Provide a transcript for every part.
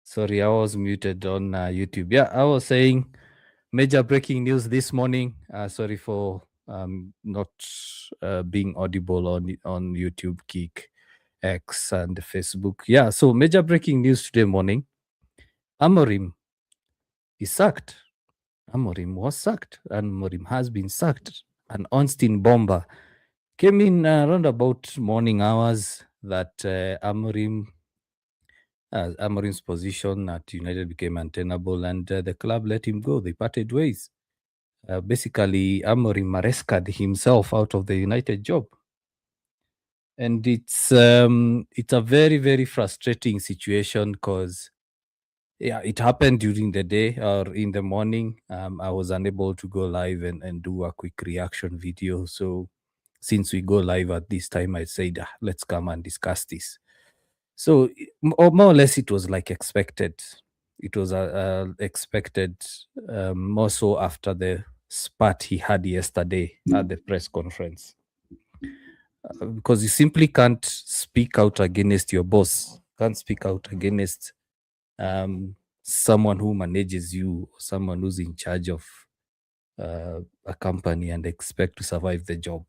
Sorry, I was muted on YouTube. Yeah, I was saying major breaking news this morning. Sorry for not being audible on YouTube, Geek, X, and Facebook. Yeah, so major breaking news today morning. Amorim is sacked. Amorim was sacked. Amorim has been sacked. An Ornstein bomber came in around about morning hours that Amorim's position at United became untenable, and the club let him go. They parted ways. Basically, Amorim Maresca'd himself out of the United job, and it's a very, very frustrating situation because it happened during the day or in the morning. I was unable to go live and do a quick reaction video. So since we go live at this time, I said, let's come and discuss this. So more or less, it was like expected. It was expected, more so after the spat he had yesterday at the press conference. Because you simply can't speak out against your boss, can't speak out against someone who manages you, or someone who's in charge of a company and expect to survive the job.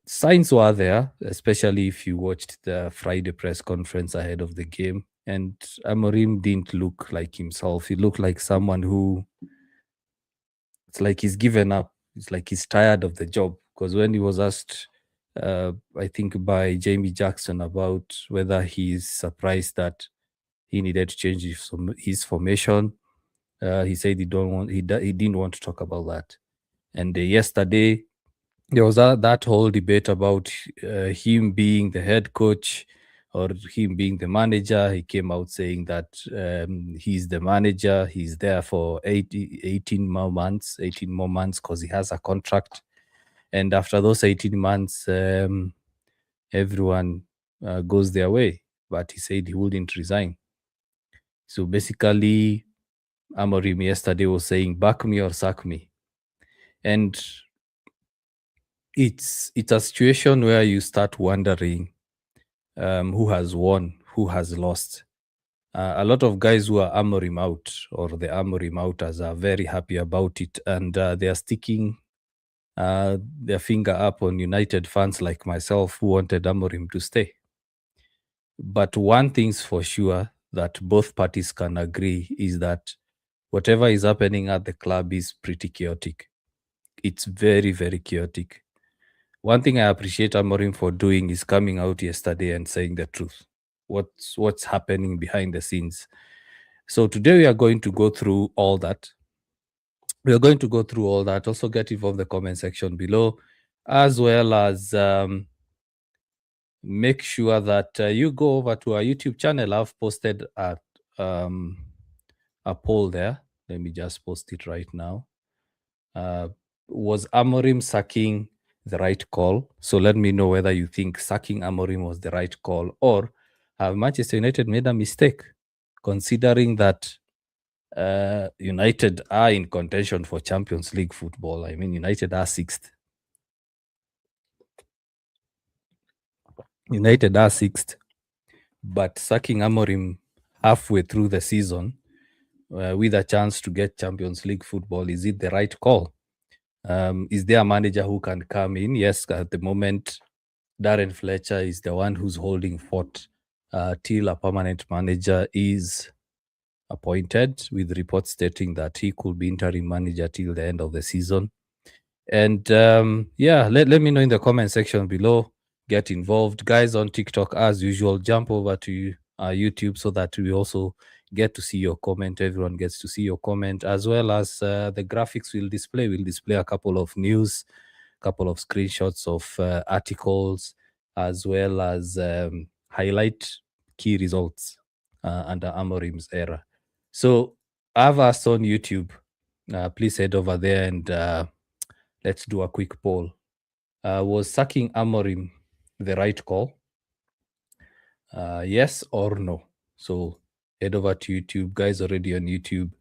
Signs were there, especially if you watched the Friday press conference ahead of the game. And Amorim didn't look like himself. He looked like someone who, it's like he's given up. It's like he's tired of the job. Because when he was asked, I think by Jamie Jackson, about whether he's surprised that he needed to change his formation, he said he didn't want to talk about that. And yesterday, there was that whole debate about him being the head coach or him being the manager. He came out saying that he's the manager. He's there for 18 more months because he has a contract. And after those 18 months, everyone goes their way. But he said he wouldn't resign. So basically, Amorim yesterday was saying, back me or sack me. And it's a situation where you start wondering who has won, who has lost. A lot of guys who are Amorim out or the Amorim outers are very happy about it, and they are sticking their finger up on United fans like myself who wanted Amorim to stay. But one thing's for sure that both parties can agree is that whatever is happening at the club is pretty chaotic. It's very, very chaotic. One thing I appreciate Amorim for doing is coming out yesterday and saying the truth. What's happening behind the scenes. So today we are going to go through all that. We are going to go through all that. Also get involved in the comment section below, as well as make sure that you go over to our YouTube channel. I've posted a poll there. Let me just post it right now. Was Amorim sacking the right call? So let me know whether you think sacking Amorim was the right call, or have Manchester United made a mistake, considering that United are in contention for Champions League football. I mean, United are sixth. But sacking Amorim halfway through the season with a chance to get Champions League football, is it the right call? Is there a manager who can come in? Yes, at the moment, Darren Fletcher is the one who's holding fort till a permanent manager is appointed, with reports stating that he could be interim manager till the end of the season. And let me know in the comment section below. Get involved. Guys on TikTok, as usual, jump over to YouTube so that we also get to see your comment. Everyone gets to see your comment, as well as the graphics we'll display. We'll display a couple of news, couple of screenshots of articles, as well as highlight key results under Amorim's era. So I've asked on YouTube, please head over there and let's do a quick poll. Was sacking Amorim the right call? Yes or no? So head over to YouTube. Guys already on YouTube.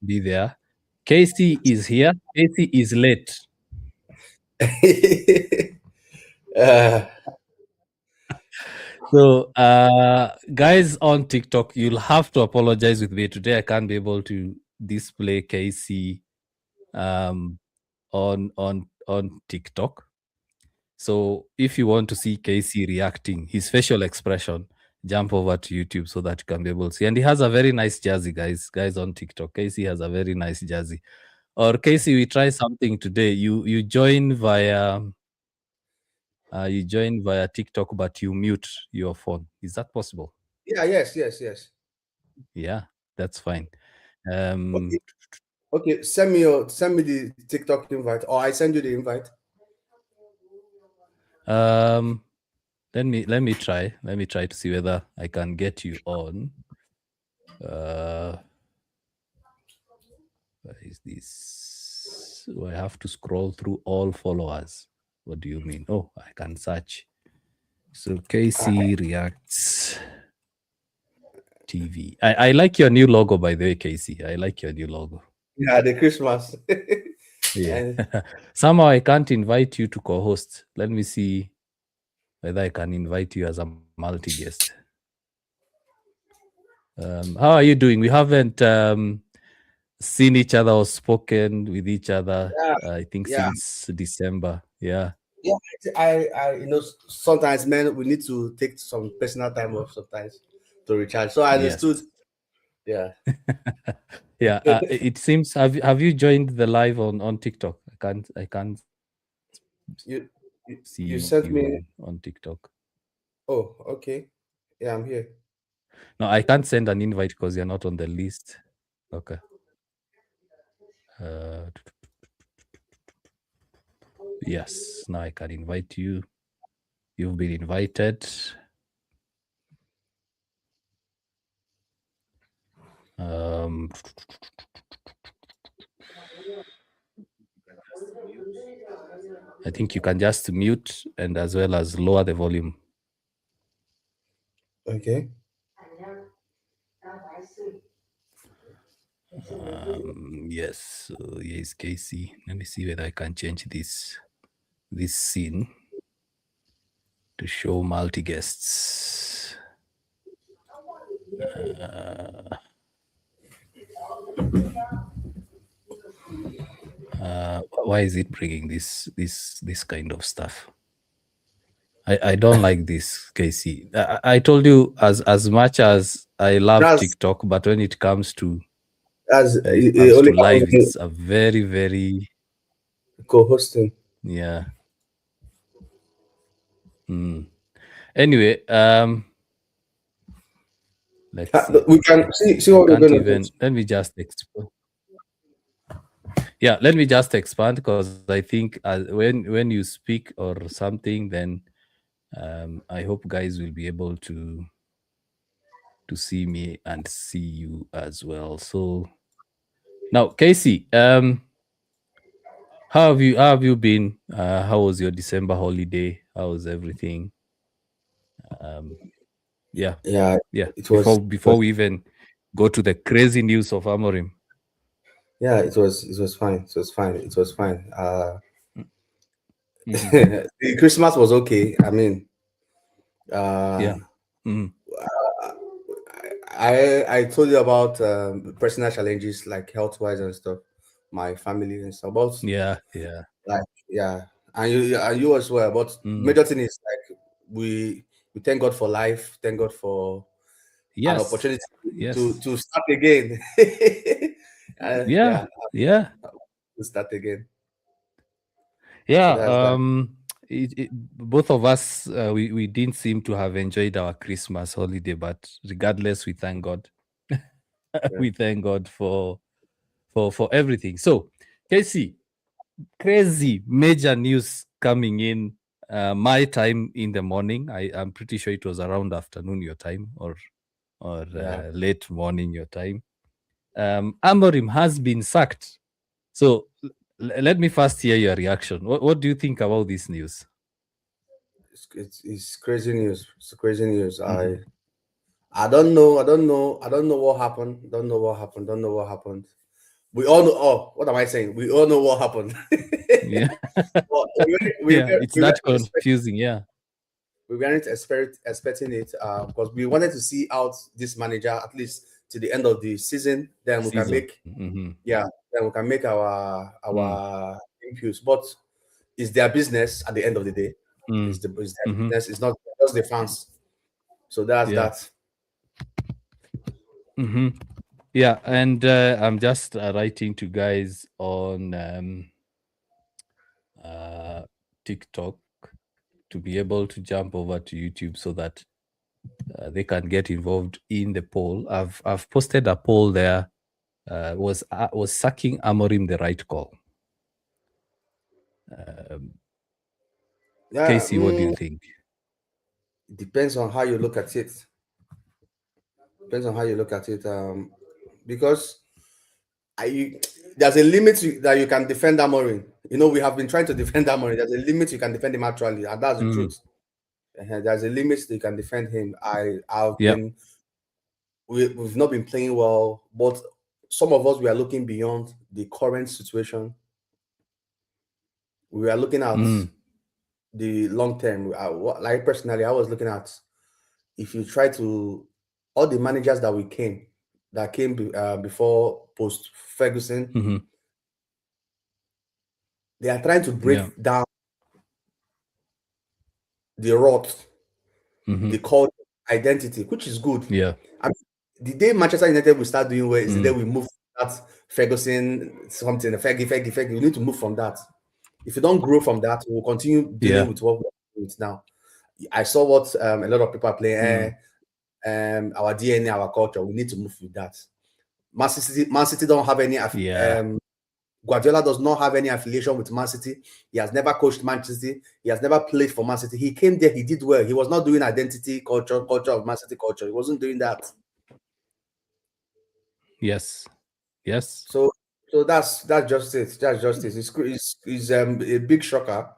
Be there. Casey is here. Casey is late. So, guys on TikTok, you'll have to apologize with me today. I can't be able to display Casey um, on TikTok. So, if you want to see Casey reacting, his facial expression, jump over to YouTube so that you can be able to see. And he has a very nice jersey, guys. Guys on TikTok, Casey has a very nice jersey. Or Casey, we try something today. You join via TikTok, but you mute your phone. Is that possible? Yeah, yes. Yeah, that's fine. Okay, Um, okay. Send me the TikTok invite, or I send you the invite. um, let me try. Let me try to see whether I can get you on. Uh, where is this? So I have to scroll through all followers. What do you mean? Oh, I can search. So Ah, KC Reacts TV. I like your new logo, by the way, Casey. I like your new logo. yeah, the Christmas. Yeah. And Somehow I can't invite you to co-host. Let me see whether I can invite you as a multi-guest. How are you doing? We haven't seen each other or spoken with each other, yeah, I think, yeah, since December. Yeah. yeah. Sometimes, man, we need to take some personal time off sometimes to recharge. So I understood. Yes. Yeah, Yeah. It seems. Have you joined the live on TikTok? I can't you, see you you sent me. on TikTok. Oh, okay. Yeah, I'm here. No, I can't send an invite because you're not on the list. Okay. Uh, yes. Now I can invite you. You've been invited. Um, I think you can just mute and as well as lower the volume. Okay. Yes, so here is Casey. Let me see whether I can change this scene to show multi guests. Why is it bringing this kind of stuff? I don't like this, Casey. I told you as much as I love That's TikTok, but that's when it it comes only to comes live, with it's a very co-hosting. yeah. Mm. Anyway, let's see. We can see I what we're can't gonna do. even. Let me just expand. Yeah, let me just expand because I think when you speak or something, then I hope guys will be able to see me and see you as well. So now, Casey, how have you been? How was your December holiday? How was everything? Um, yeah, Yeah, yeah. it was. Before we even go to the crazy news of Amorim. Yeah, it was fine. It was fine. It was fine. Mm-hmm. The Christmas was okay. I mean, uh, Yeah. Mm-hmm. I told you about personal challenges like health wise and stuff, my family and stuff. But Yeah. Yeah. like yeah, and you as well. But Mm. major thing is like we thank God for life. Thank God for an Yes. opportunity Yes. to start again. Yeah. Yeah, Yeah. to start again. So Yeah. that's that. Both of us, we didn't seem to have enjoyed our Christmas holiday, but regardless, we thank God. Yeah. We thank God for everything. So, Casey, crazy major news coming in. My time in the morning. I'm pretty sure it was around afternoon your time or Yeah. late morning your time. Amorim has been sacked. So let me first hear your reaction. What do you think about this news? It's crazy news. It's crazy news. Mm-hmm. I don't know. I don't know what happened. Don't know what happened. Don't know what happened. We all know. Oh, what am I saying? We all know what happened. Yeah, But yeah, it's we were that confusing. Yeah. we weren't expecting it because we wanted to see out this manager at least to the end of the season. Then we can Season. make, Mm-hmm. yeah, then we can make our imputes. But it's their business at the end of the day. Mm. It's their Mm-hmm. business. It's not just the fans. So that's Yeah. that. Mm-hmm. Yeah, and I'm just writing to guys on uh, TikTok to be able to jump over to YouTube so that they can get involved in the poll. I've posted a poll there. Was sacking Amorim the right call? Yeah, Casey, what do you think? depends on how you look at it. Depends on how you look at it. Because I there's a limit that you can defend Amorim. You know, we have been trying to defend Amorim. There's a limit you can defend him actually, and that's the Mm. truth. There's a limit that you can defend him. I've Yeah. been we've not been playing well, but some of us we are looking beyond the current situation. We are looking at Mm. the long term. Like personally, I was looking at if you try to all the managers that came before post Ferguson, Mm-hmm. they are trying to Yeah. break down the rot, Mm-hmm. the called identity, which is good. Yeah. I mean, the day Manchester United will start doing well is the day Mm. we move that Ferguson something, Fergie. We need to move from that. If you don't grow from that, we'll continue dealing Yeah. with what we're doing with now. I saw what a lot of people are playing. Mm. Our DNA, our culture. We need to move with that. Man City don't have any. Yeah. Guardiola does not have any affiliation with Man City. He has never coached Manchester City. He has never played for Man City. He came there. He did well. He was not doing identity culture of Man City culture. He wasn't doing that. Yes. Yes. So that's just it. That's just it. It's a big shocker,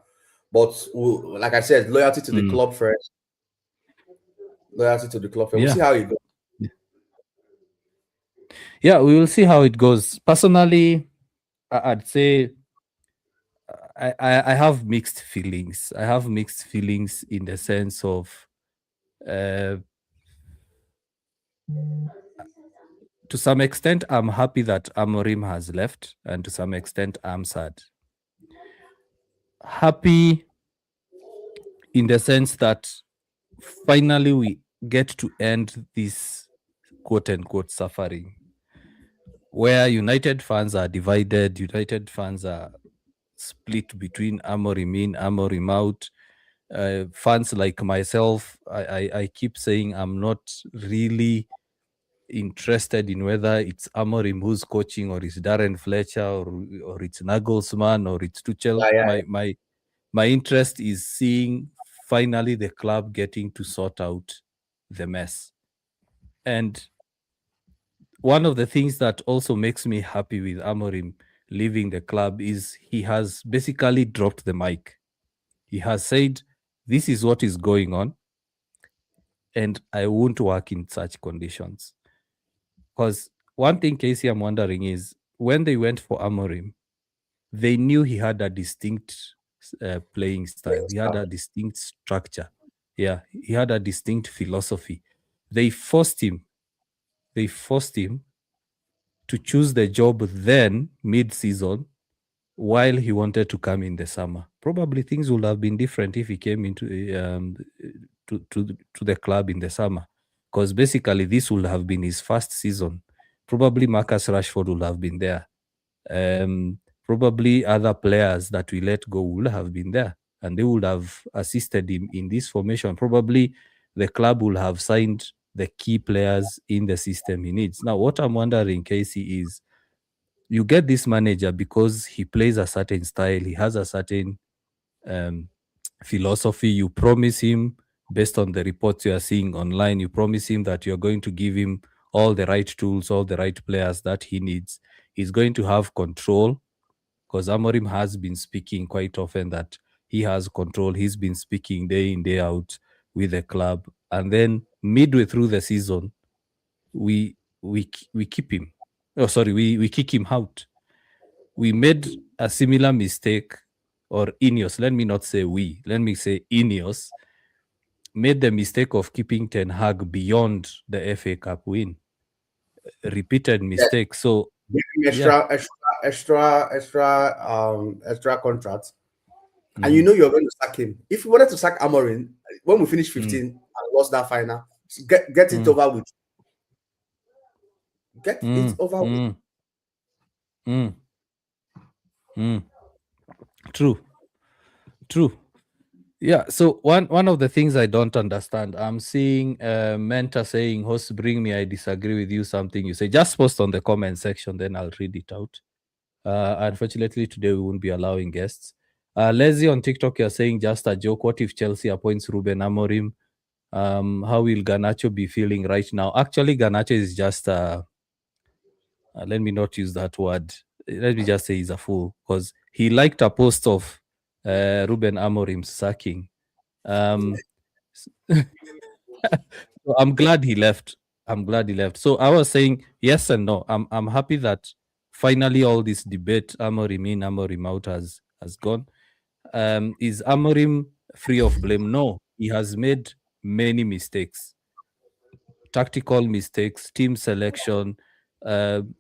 but like I said, loyalty to the Mm. club first. Loyalty to the club first. We'll Yeah. see how it goes. Yeah, we will see how it goes. Personally, I'd say I have mixed feelings. I have mixed feelings in the sense of, uh, to some extent, I'm happy that Amorim has left, and to some extent, I'm sad. Happy in the sense that finally we get to end this quote unquote suffering where United fans are divided, United fans are split between Amorim in, Amorim out. Fans like myself, I keep saying I'm not really interested in whether it's Amorim who's coaching, or it's Darren Fletcher, or it's Nagelsmann, or it's Tuchel. Yeah. My interest is seeing finally the club getting to sort out the mess. And one of the things that also makes me happy with Amorim leaving the club is he has basically dropped the mic. He has said, this is what is going on, and I won't work in such conditions. Because one thing, Casey, I'm wondering is when they went for Amorim, they knew he had a distinct playing style. He had a distinct structure. Yeah, he had a distinct philosophy. They forced him. They forced him to choose the job then mid-season while he wanted to come in the summer. Probably things would have been different if he came into to the club in the summer, because basically this would have been his first season. Probably Marcus Rashford would have been there. Probably other players that we let go would have been there, and they would have assisted him in this formation. Probably the club will have signed the key players in the system he needs. Now, what I'm wondering, Casey, is you get this manager because he plays a certain style, he has a certain philosophy. You promise him, based on the reports you are seeing online, you promise him that you're going to give him all the right tools, all the right players that he needs. He's going to have control, because Amorim has been speaking quite often that he has control. He's been speaking day in, day out with the club. And then midway through the season, we keep him. Oh, sorry, we kick him out. We made a similar mistake, or Ineos. Let me not say we. Let me say Ineos. made the mistake of keeping Ten Hag beyond the FA Cup win. Repeated Yes. mistake. So Give him yeah. extra contracts, and you Mhm. know you're going to sack him. If you wanted to sack Amorim when we finish Mm, 15 and lost that final, get it mm, over with. Get it mm, over with. mm, mm, mm. True, true. Yeah. So one of the things I don't understand, I'm seeing Menta saying, "Host, bring me. I disagree with you." Something you say, just post on the comment section, then I'll read it out. Unfortunately, today we won't be allowing guests. Leslie on TikTok, you're saying just a joke. What if Chelsea appoints Ruben Amorim? How will Garnacho be feeling right now? Actually, Garnacho is just let me not use that word. Let me just say he's a fool because he liked a post of Ruben Amorim sacking. Um, so I'm glad he left. I'm glad he left. So I was saying yes and no. I'm happy that finally all this debate Amorim in Amorim out has gone. Is Amorim free of blame? No, he has made many mistakes, tactical mistakes, team selection.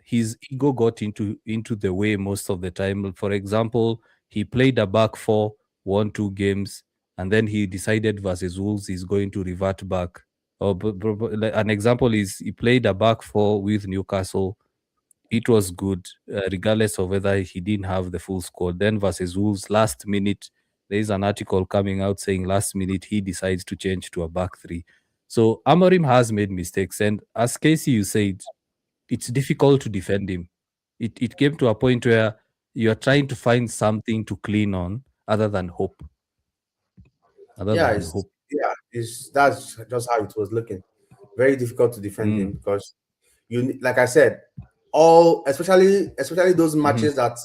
His ego got into the way most of the time. For example, he played a back four, won 2 games, and then he decided versus Wolves he's going to revert back. Or like, an example is he played a back four with Newcastle. It was good, regardless of whether he didn't have the full squad. Then versus Wolves, last minute, there is an article coming out saying last minute he decides to change to a back three. So Amorim has made mistakes, and as Casey you said, it's difficult to defend him. It came to a point where you are trying to find something to clean on other than hope. Other Yeah, than it's hope. yeah, it's that's just how it was looking. Very difficult to defend him Mm, because like I said, all especially those mhm. matches that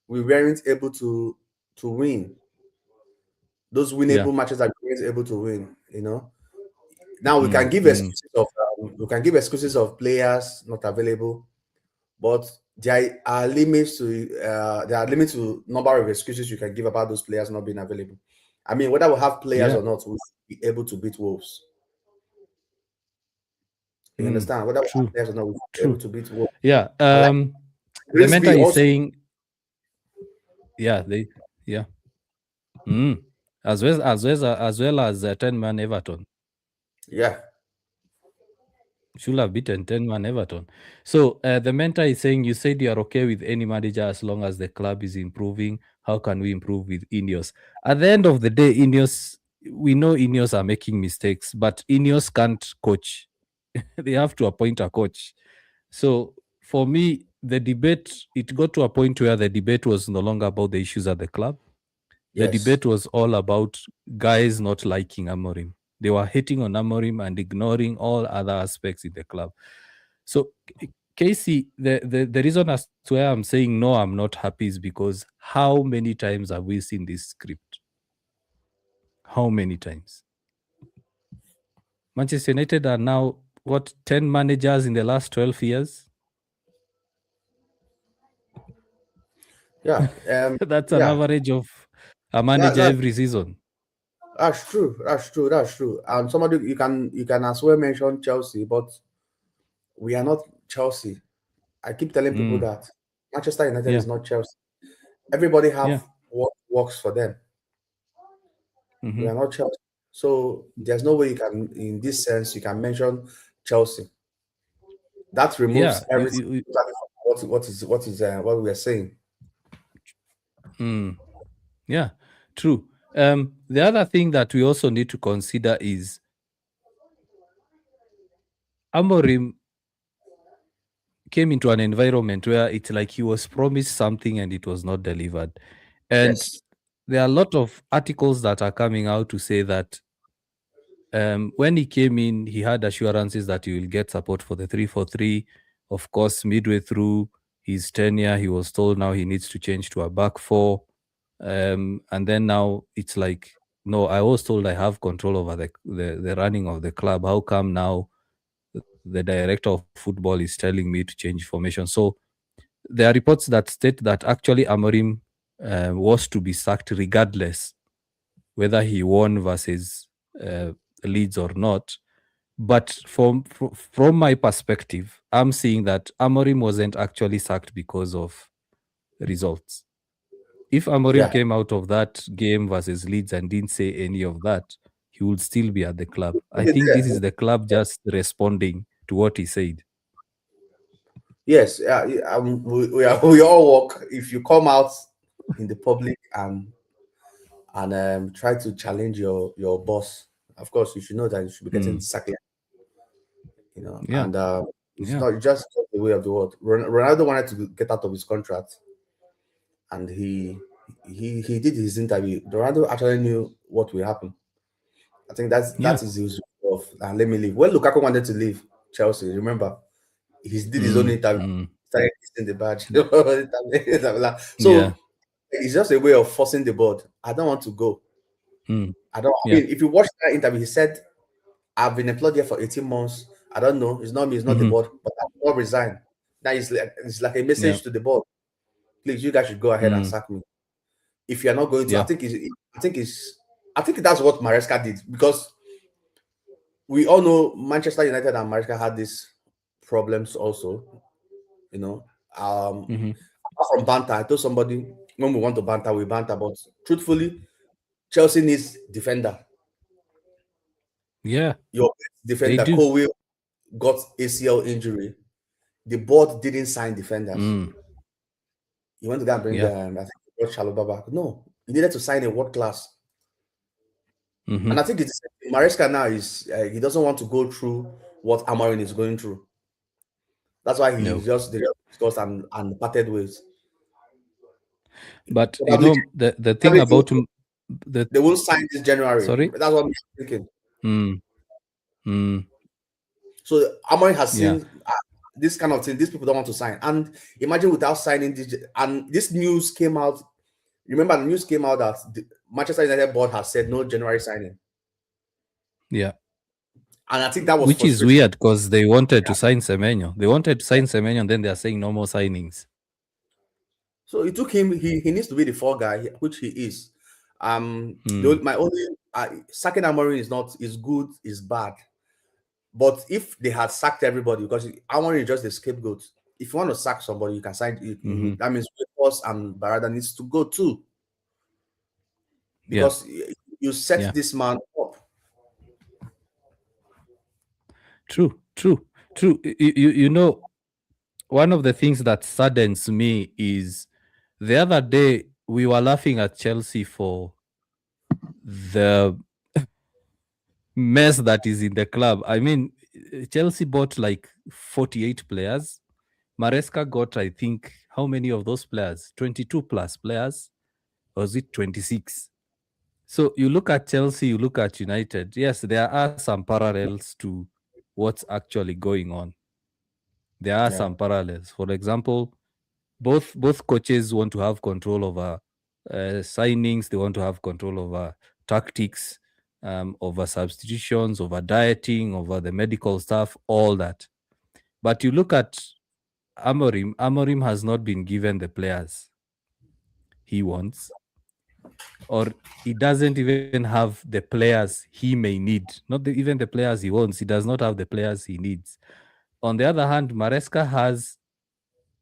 we weren't able to win, those Yeah. winnable matches that we weren't able to win. Now Mm, mm, we can give excuses of players not available, but there are limits to number of excuses you can give about those players not being available. I mean, whether we have players yeah. or not, we'll be able to beat Wolves. You Mm, understand? Whether we have true. players or not, we'll be able True. to beat Wolves. Yeah. And like The mentor Grimsby is also, saying, yeah, yeah. Mm. As well as 10-man Everton. yeah, Should have beaten 10-man Everton. So the mentor is saying, you said you are okay with any manager as long as the club is improving. How can we improve with Ineos? At the end of the day, Ineos, we know Ineos are making mistakes, but Ineos can't coach. They have to appoint a coach. So for me, the debate, it got to a point where the debate was no longer about the issues at the club. The yes, debate was all about guys not liking Amorim. They were hating on Amorim and ignoring all other aspects in the club. So, Casey, the reason as to why I'm saying no, I'm not happy is because how many times have we seen this script? How many times? Manchester United are now, what, 10 managers in the last 12 years? yeah, That's an yeah. average of a That, manager that every season. that's true. That's true. That's true. And somebody you can as well mention Chelsea, but we are not Chelsea. I keep telling people Mm, that Manchester United yeah, is not Chelsea. Everybody yeah. have what works for them. We Hmm. are not Chelsea. So there's no way you can, in this sense, you can mention Chelsea. That Yeah. removes everything from what we are saying. Mm, yeah, true. The other thing that we also need to consider is Amorim came into an environment where it's like he was promised something and it was not delivered. And Yes. there are a lot of articles that are coming out to say that when he came in, he had assurances that he will get support for the 3-4-3. Of course, midway through his tenure, he was told now he needs to change to a back four. And then now it's like, no, I was told I have control over the running of the club. How come now the director of football is telling me to change formation? So there are reports that state that actually Amorim was to be sacked regardless whether he won versus Leeds or not. But from my perspective, I'm seeing that Amorim wasn't actually sacked because of results. If Amorim Yeah. came out of that game versus Leeds and didn't say any of that, he would still be at the club. I think this is the club just responding to what he said. Yes. We all work. If you come out in the public and try to challenge your boss, of course, you should know that you should be getting Mm, sacked. yeah, And it's yeah, not just the way of the world. Ronaldo wanted to get out of his contract, and he did his interview. Ronaldo actually knew what will happen. I think yeah. that is his way of let me leave. When Lukaku wanted to leave Chelsea, remember he did his own Mm, interview, mm, started kissing the badge. yeah. So it's just a way of forcing the board. I don't want to go. Mm, I don't. I yeah. mean, if you watch that interview, he said, "I've been employed here for 18 months. I don't know. It's not me. It's not the Hmm. board, but I will not resign." That is like it's like a Yeah. message to the board. Please, you guys should go ahead and Mm, sack me. If you are not going to, yeah. I think that's what Maresca did because we all know Manchester United and Maresca had these problems also. You know, Hmm. apart from banter, I told somebody when we want to banter, we banter. But truthfully, Chelsea needs defender. Yeah, Your they defender, do. Colwill, got ACL injury. The board didn't sign defenders. Mm, You want to go and bring yeah. I think he brought Chalobah back. No, he needed to sign a world class. Hmm. And I think it's Maresca now is he doesn't want to go through what Amorim is going through. That's why he No. just they just discussed and parted ways. But Probably, the thing probably about the they won't sign this January. sorry. That's what I'm thinking. Mm, mm, So Amorim has yeah, seen this kind of thing. These people don't want to sign. And imagine without signing this, and this news came out. Remember, the news came out that the Manchester United board has said no January signing, yeah. and I think that was Which is frustration. weird because they wanted to sign Semenyo. They wanted to sign Semenyo, and then they are saying no more signings. So it took him. He needs to be the fall guy, which he is. Mm, My only sacking Amorim is not is good, is bad. But if they had sacked everybody, because Amorim is just the scapegoat. If you want to sack somebody, you can sign. hmm. That means Wilfors and Barada needs to go too, Yeah, because you set yeah. this man up. True, true, true. One of the things that saddens me is the other day we were laughing at Chelsea for the mess that is in the club. I mean, Chelsea bought like 48 players. Maresca got, I think, how many of those players? 22 plus players? Or was it 26? So you look at Chelsea, you look at United. Yes, there are some parallels to what's actually going on. There are Yeah. some parallels. For example, both coaches want to have control over signings. They want to have control over tactics, over substitutions, over dieting, over the medical stuff, all that. But you look at Amorim. Amorim has not been given the players he wants, or he doesn't even have the players he may need. Not even the players he wants. He does not have the players he needs. On the other hand, Maresca has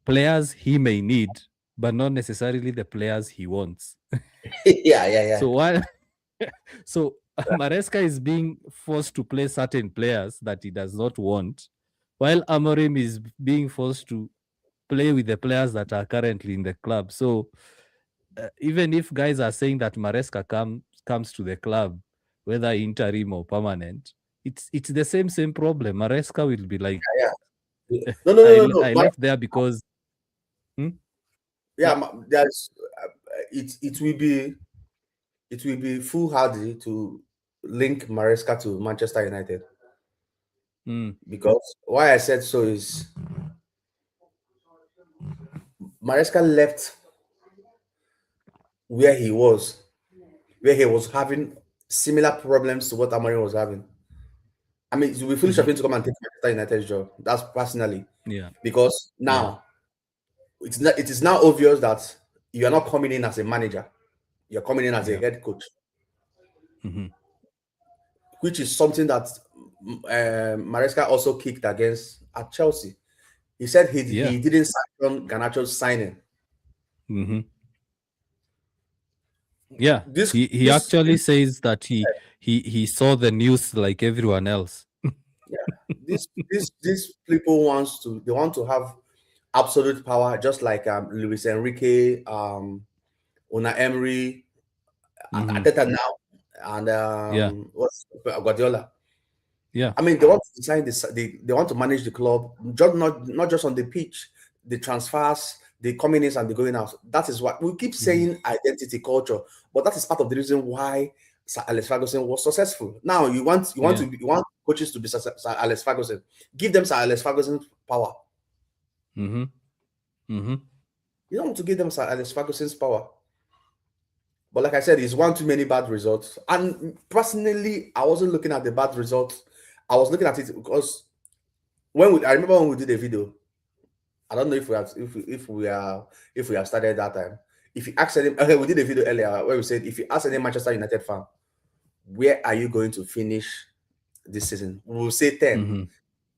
players he may need, but not necessarily the players he wants. Yeah, yeah, yeah. So while so Maresca is being forced to play certain players that he does not want, while Amorim is being forced to play with the players that are currently in the club. So even if guys are saying that Maresca comes to the club, whether interim or permanent, it's the same problem. Maresca will be like, Yeah. No, no, no, no, no. I left there because hmm? Yeah, Yeah. there's it will be foolhardy to link Maresca to Manchester United, Mm, because why I said so is Maresca left where he was, where he was having similar problems to what Amorim was having. I mean, it will be foolish of hmm. him to come and take Manchester United's job. That's personally, Yeah. because Yeah. now it is now obvious that you are not coming in as a manager. You're coming in as a Yeah. head coach. Hmm. which is something that Maresca also kicked against at Chelsea. He said Yeah. he didn't sanction Garnacho's signing. Mm-hmm. Yeah. This He this actually says that he saw the news like everyone else. yeah, these people want to have absolute power, just like Luis Enrique, Una Emery, Mm-hmm. Ateta now, and Yeah. what's Guardiola. Yeah. I mean, they want to design this. They want to manage the club, just not just on the pitch, the transfers, the coming in and the going out. That is what we keep Mm-hmm. saying: identity culture. But that is part of the reason why Sir Alex Ferguson was successful. Now Yeah. you want coaches to be Sir Alex Ferguson. Give them Sir Alex Ferguson's power. Mm-hmm. Mm-hmm. You don't want to give them Sir Alex Ferguson's power. But like I said, it's one too many bad results. And personally, I wasn't looking at the bad results. I was looking at it because I remember when we did a video. I don't know if we have if we have started that time. If you ask any, okay, we did a video earlier where we said if you ask any Manchester United fan, where are you going to finish this season? We will say 10. Mm-hmm.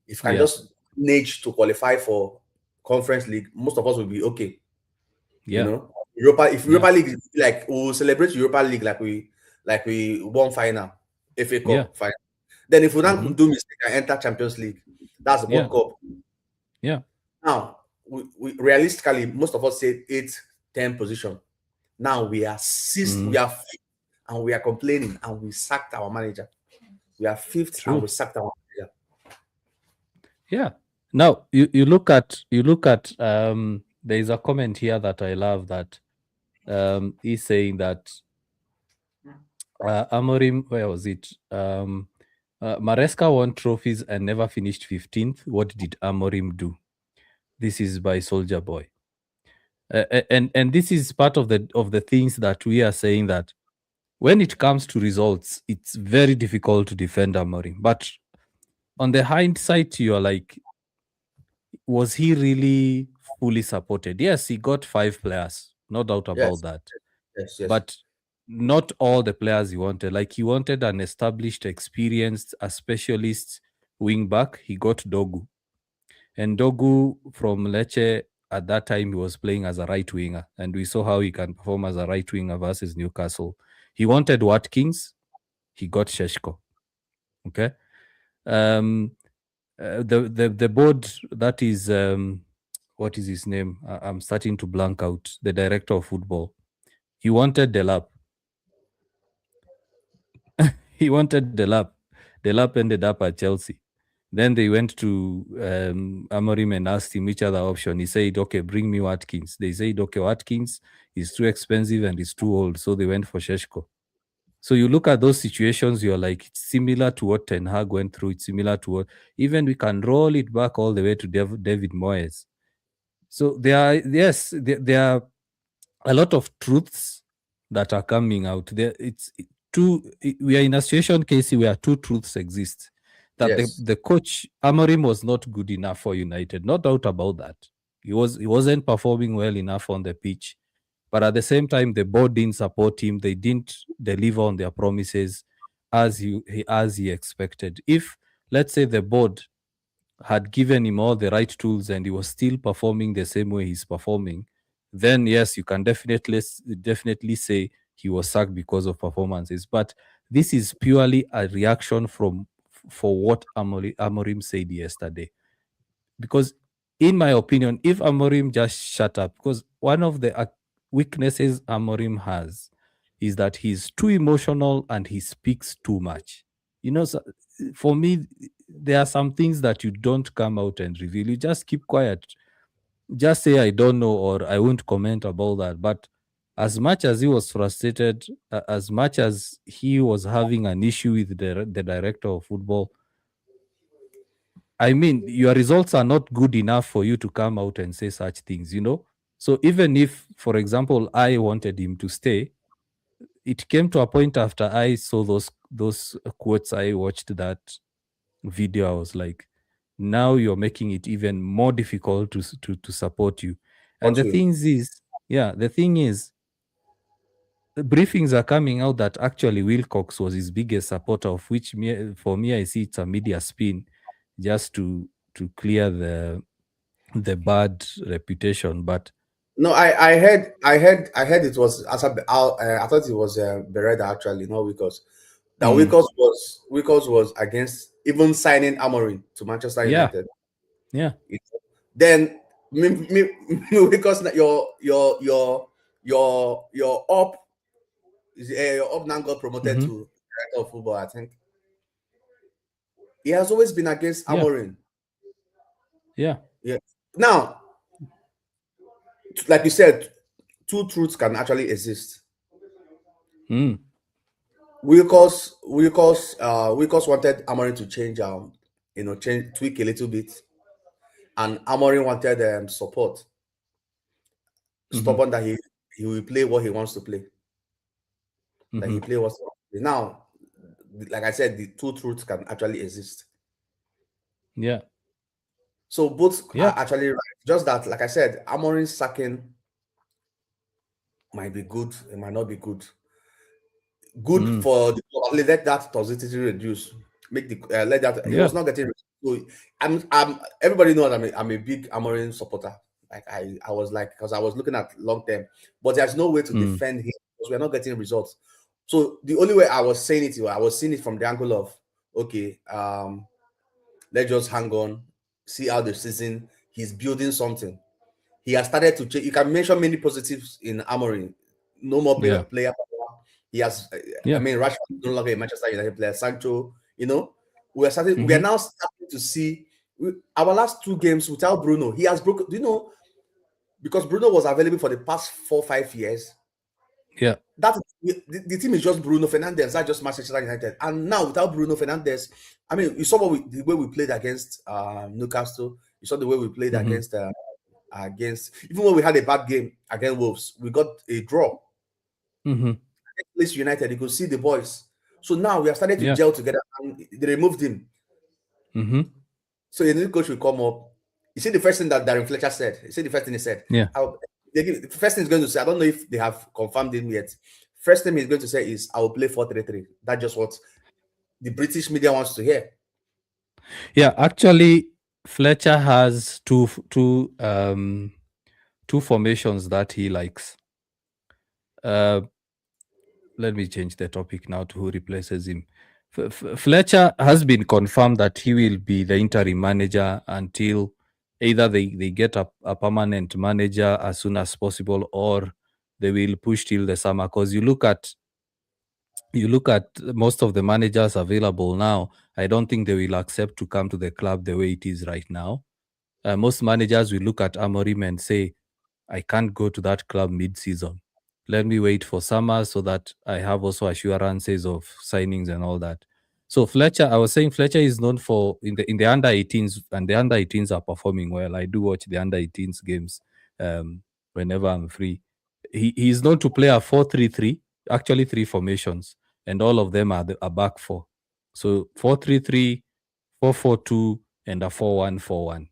If you can Yeah. just manage to qualify for Conference League, most of us will be okay. You Yeah. know, Europa Yeah. League is like we'll celebrate Europa League like we won final, FA Yeah. Cup final. Then if we Mm-hmm. don't do mistake and enter Champions League, that's the Yeah. World Cup. Yeah. Now, we realistically, most of us say 8, 10 position. Now we are sixth, Mm-hmm. we are fifth, and we are complaining, and we sacked our manager. We are fifth, and True. we sacked our manager. Yeah. Now you look at there is a comment here that I love that he's saying that Amorim, where was it? Maresca won trophies and never finished 15th. What did Amorim do? This is by Soldier Boy. And this is part of the things that we are saying, that when it comes to results, it's very difficult to defend Amorim. But on the hindsight, you are like, was he really fully supported? Yes, he got 5 players, no doubt about Yes, that. yes. But not all the players he wanted. Like, he wanted an established, experienced, a specialist wing back. He got Dogu. And Dogu from Lecce, at that time, he was playing as a right winger. And we saw how he can perform as a right winger versus Newcastle. He wanted Watkins. He got Sheshko. Okay. Um, the board, that is, what is his name? I'm starting to blank out. The director of football. He wanted Delap. He wanted Delap. Delap ended up at Chelsea. Then they went to Amorim and asked him which other option. He said, okay, bring me Watkins. They said, okay, Watkins is too expensive and he's too old. So they went for Sheshko. So you look at those situations, you're like, it's similar to what Ten Hag went through. It's similar to what, even we can roll it back all the way to David Moyes. So there are, yes, there are a lot of truths that are coming out. We are in a situation, Casey, where two truths exist. That Yes. the coach Amorim was not good enough for United, no doubt about that. He wasn't performing well enough on the pitch, but at the same time, the board didn't support him. They didn't deliver on their promises as he expected. If, let's say, the board had given him all the right tools and he was still performing the same way he's performing, then yes, you can definitely say he was sacked because of performances. But this is purely a reaction for what Amorim said yesterday. Because, in my opinion, if Amorim just shut up, because one of the weaknesses Amorim has is that he's too emotional and he speaks too much. So, for me, there are some things that you don't come out and reveal. You just keep quiet. Just say, I don't know, or I won't comment about that. But as much as he was frustrated, as much as he was having an issue with the director of football, I mean, your results are not good enough for you to come out and say such things. So even if, for example, I wanted him to stay, it came to a point after I saw those quotes, I watched that video, I was like, now you're making it even more difficult to support you. And What the you? thing is, briefings are coming out that actually Wilcox was his biggest supporter, of which for me I see it's a media spin just to clear the bad reputation. But No, I heard it was I thought it was Beretta actually, not Wickers. That mm, Wickers was against even signing Amorim to Manchester yeah, United. yeah, Then because your up your up now got promoted hmm, to director of football. I think he has always been against yeah, Amorim. yeah, Yeah. Now, like you said, two truths can actually exist. mm, Wilkos wanted Amorim to change change tweak a little bit, and Amorim wanted support, hmm, stubborn that he will play what he wants to play, that hmm, he play what he wants to play. Now, like I said, the two truths can actually exist. yeah, So both yeah, are actually right. Just that, like I said, Amorim sacking might be good, it might not be good. Good mm, for the club. Let that toxicity reduce. Make the let that he was yeah, not getting. So I'm everybody knows I'm a big Amorim supporter. Like I was like because I was looking at long term, but there's no way to mm, defend him because we're not getting results. So the only way I was saying it, I was seeing it from the angle of okay, let's just hang on, see how the season he's building something. He has started to change. You can mention many positives in Amorim. No more yeah, player power. He has, I yeah, mean, Rashford is no longer a Manchester United player. Sancho, we are starting. We are hmm, now starting to see our last two games without Bruno. He has broken. Do you know? Because Bruno was available for the past 4 5 years. yeah, That the team is just Bruno Fernandes. That's just Manchester United. And now without Bruno Fernandes, I mean, you saw the way we played against Newcastle. You saw the way we played hmm, against even when we had a bad game against Wolves, we got a draw. hmm, Leeds United, you could see the boys. So now we have started to yeah, gel together and they removed him. hmm, So a new coach will come up. You see the first thing that Darren Fletcher said. You see the first thing he said. yeah, The first thing he's going to say, I don't know if they have confirmed him yet. First thing he's going to say is, I will play 4-3-3. That's just what the British media wants to hear. yeah. Actually, Fletcher has two formations that he likes. Uh, Let me change the topic now to who replaces him. Fletcher has been confirmed that he will be the interim manager until either they get a permanent manager as soon as possible, or they will push till the summer. Because you look at most of the managers available now, I don't think they will accept to come to the club the way it is right now. Most managers will look at Amorim and say, I can't go to that club mid-season. Let me wait for summer so that I have also assurances of signings and all that. So Fletcher, I was saying Fletcher is known for in the under 18s, and the under 18s are performing well. I do watch the under 18s games whenever I'm free. He's known to play a 4-3-3, actually three formations, and all of them are a back four. So 4-3-3, 4-4-2, and a 4-1-4-1.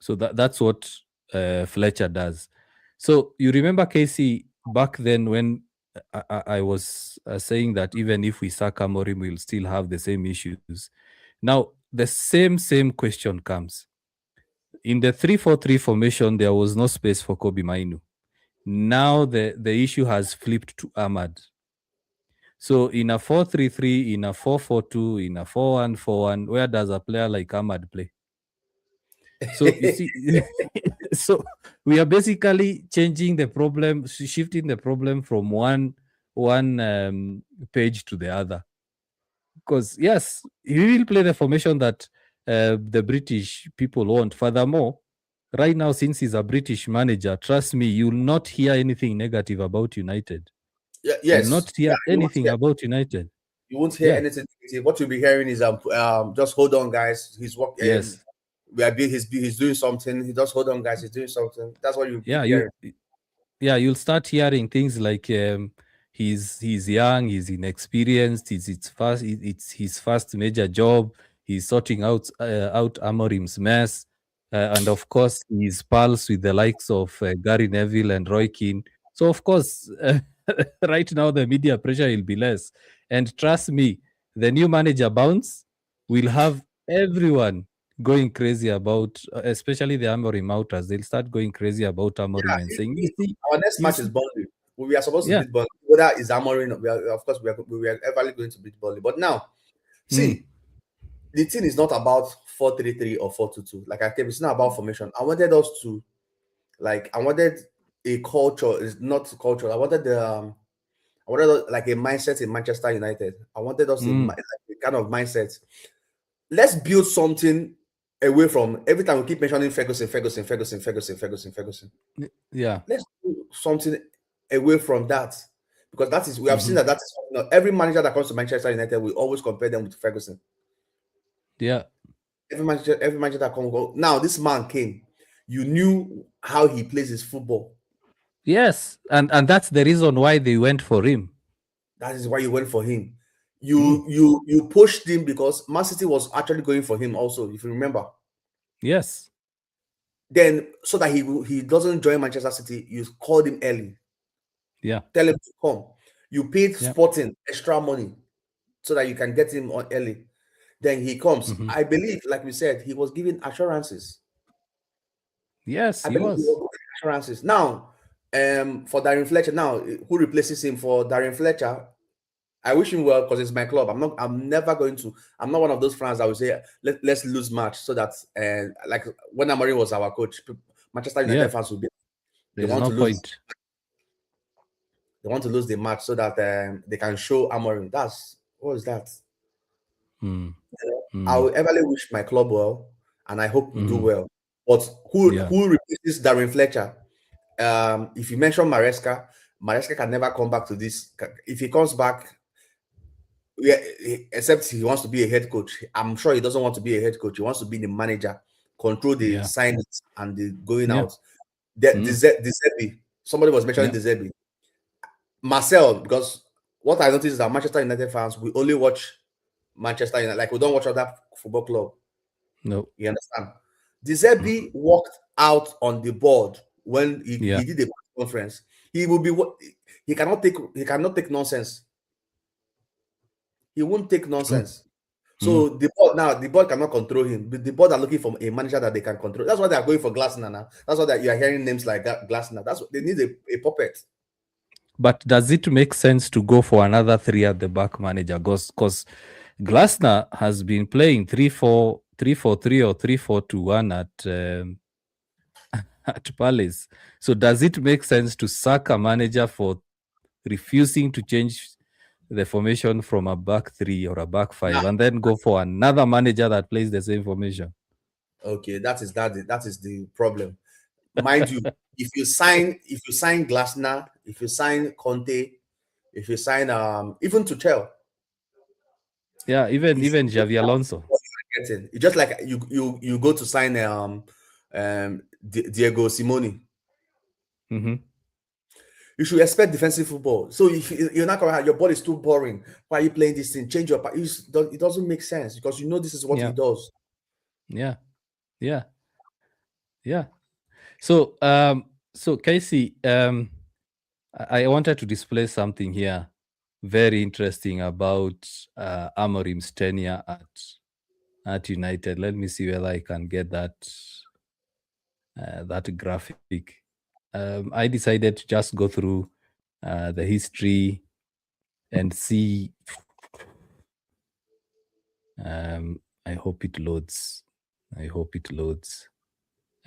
So that's what Fletcher does. So you remember Casey back then when I was saying that even if we sack Amorim, we'll still have the same issues. Now the same question comes in the 3-4-3 formation. There was no space for Kobe Mainu. Now the issue has flipped to Ahmad. So in a 4-3-3, in a 4-4-2, in a 4-1-4-1, where does a player like Ahmad play? So you see, so we are basically changing the problem, shifting the problem from one page to the other. Because yes, he will play the formation that the British people want. Furthermore, right now, since he's a British manager, trust me, you'll not hear anything negative about United. You'll Yes. not hear Yeah, anything about United. you won't hear Yeah. anything negative. What you'll be hearing is just hold on, guys. He's working. Yes. He's doing something. He just hold on, guys. He's doing something. That's what you keep Yeah. hearing. You'll start hearing things like he's young, he's inexperienced, it's his first major job, he's sorting out Amorim's mess, and of course he's pals with the likes of Gary Neville and Roy Keane. So of course right now the media pressure will be less. And trust me, the new manager bounce will have everyone going crazy about, especially the Amorim outers. They'll start going crazy about Amorim and saying, Our next you match is see, Burnley. We are supposed to yeah, beat Burnley. Whether it's Amorim, of course, we are ever going to beat Burnley. But now, mm, see, the thing is not about 4-3-3 or 4-2-2. Like I came, it's not about formation. I wanted us to, like, I wanted a culture. It's not culture. I wanted like a mindset in Manchester United. I wanted us mm, like a kind of mindset. Let's build something away from every time we keep mentioning Ferguson, Ferguson, Ferguson, Ferguson, Ferguson, Ferguson. yeah, Let's do something away from that, because that is we have seen hmm, that is every manager that comes to Manchester United, we always compare them with Ferguson. yeah. Every manager that comes now, this man came. You knew how he plays his football. Yes, and that's the reason why they went for him. That is why you went for him. Mm, You pushed him because Man City was actually going for him also, if you remember. yes, Then so that he doesn't join Manchester City, you called him early. yeah, Tell him to come. You paid yeah, Sporting extra money so that you can get him on early. Then he comes. hmm, I believe, like we said, he was giving assurances. yes, I he believe he was was. giving assurances. Now, for Darren Fletcher, now who replaces him for Darren Fletcher? I wish him well because it's my club. I'm never going to. I'm not one of those fans that will say let's lose match so that like when Amorim was our coach, Manchester United Yeah, fans will be they there's want no to lose. point. They want to lose the match so that they can show Amorim. That's what is that? Mm, I mm, will everly wish my club well, and I hope we do mm, well. But yeah, who replaces Darren Fletcher? If you mention Maresca, Maresca can never come back to this. If he comes back, yeah, except he wants to be a head coach. I'm sure he doesn't want to be a head coach. He wants to be the manager, control the yeah, signings and the going yeah, out. The mm, Zerbi, somebody was mentioning yeah, the Zerbi. Marcel, because what I noticed is that Manchester United fans, we only watch Manchester United, like we don't watch other football club. no, You understand? The mm, Zerbi walked out on the board when yeah, he did a conference. He will be what he cannot take nonsense. He won't take true. nonsense. Mm, So the board cannot control him. The board are looking for a manager that they can control. That's why they are going for Glassner now. That's why you are hearing names like Glassner. That's what they need, a puppet. but does it make sense to go for another three at the back manager? Because Glasner has been playing 3-4-3 or 3-4-1 at Palace. So does it make sense to sack a manager for refusing to change the formation from a back three or a back Now, five and then go for another manager that plays the same formation? okay, that is the problem. Mind you, if you sign Glassner, if you sign Conte, if you sign even Tuchel, Yeah, even if even you Javi Alonso. what you are getting, it's just like you go to sign Diego Simone. Hmm. You should expect defensive football. So if you're not gonna have your body is too boring, why are you playing this thing? Change your it doesn't make sense because you know this is what he Yeah, does. yeah, yeah, yeah. So Casey, I wanted to display something here very interesting about Amorim's tenure at United. Let me see whether I can get that graphic. I decided to just go through the history and see. I hope it loads. I hope it loads.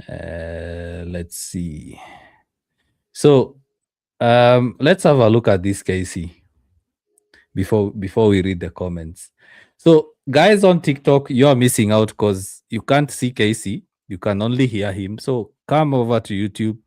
Let's see. So let's have a look at this, Casey, before we read the comments. So, guys on TikTok, you are missing out because you can't see Casey. You can only hear him. So come over to YouTube.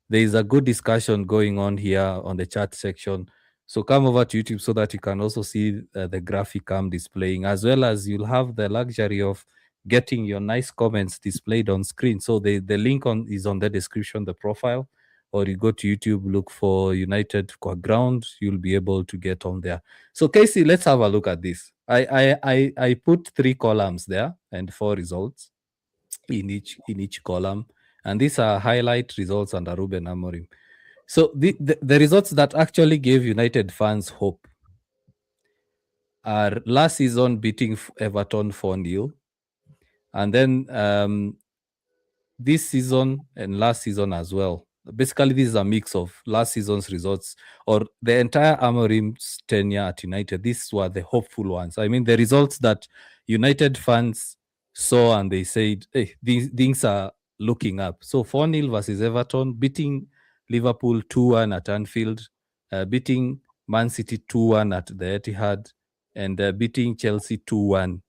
There is a good discussion going on here on the chat section. So come over to YouTube so that you can also see the graphic I'm displaying, as well as you'll have the luxury of getting your nice comments displayed on screen. So the link is on the description, the profile, or you go to YouTube, look for United Ground, you'll be able to get on there. So Casey, let's have a look at this. I put 3 columns there and 4 results in each column, and these are highlight results under Ruben Amorim. So the results that actually gave United fans hope are last season beating Everton 4-0, and then this season and last season as well. Basically, this is a mix of last season's results or the entire Amorim's tenure at United. These were the hopeful ones. I mean, the results that United fans saw and they said, hey, these things are looking up. So 4-0 versus Everton, beating Liverpool 2-1 at Anfield, beating Man City 2-1 at the Etihad, and beating Chelsea 2-1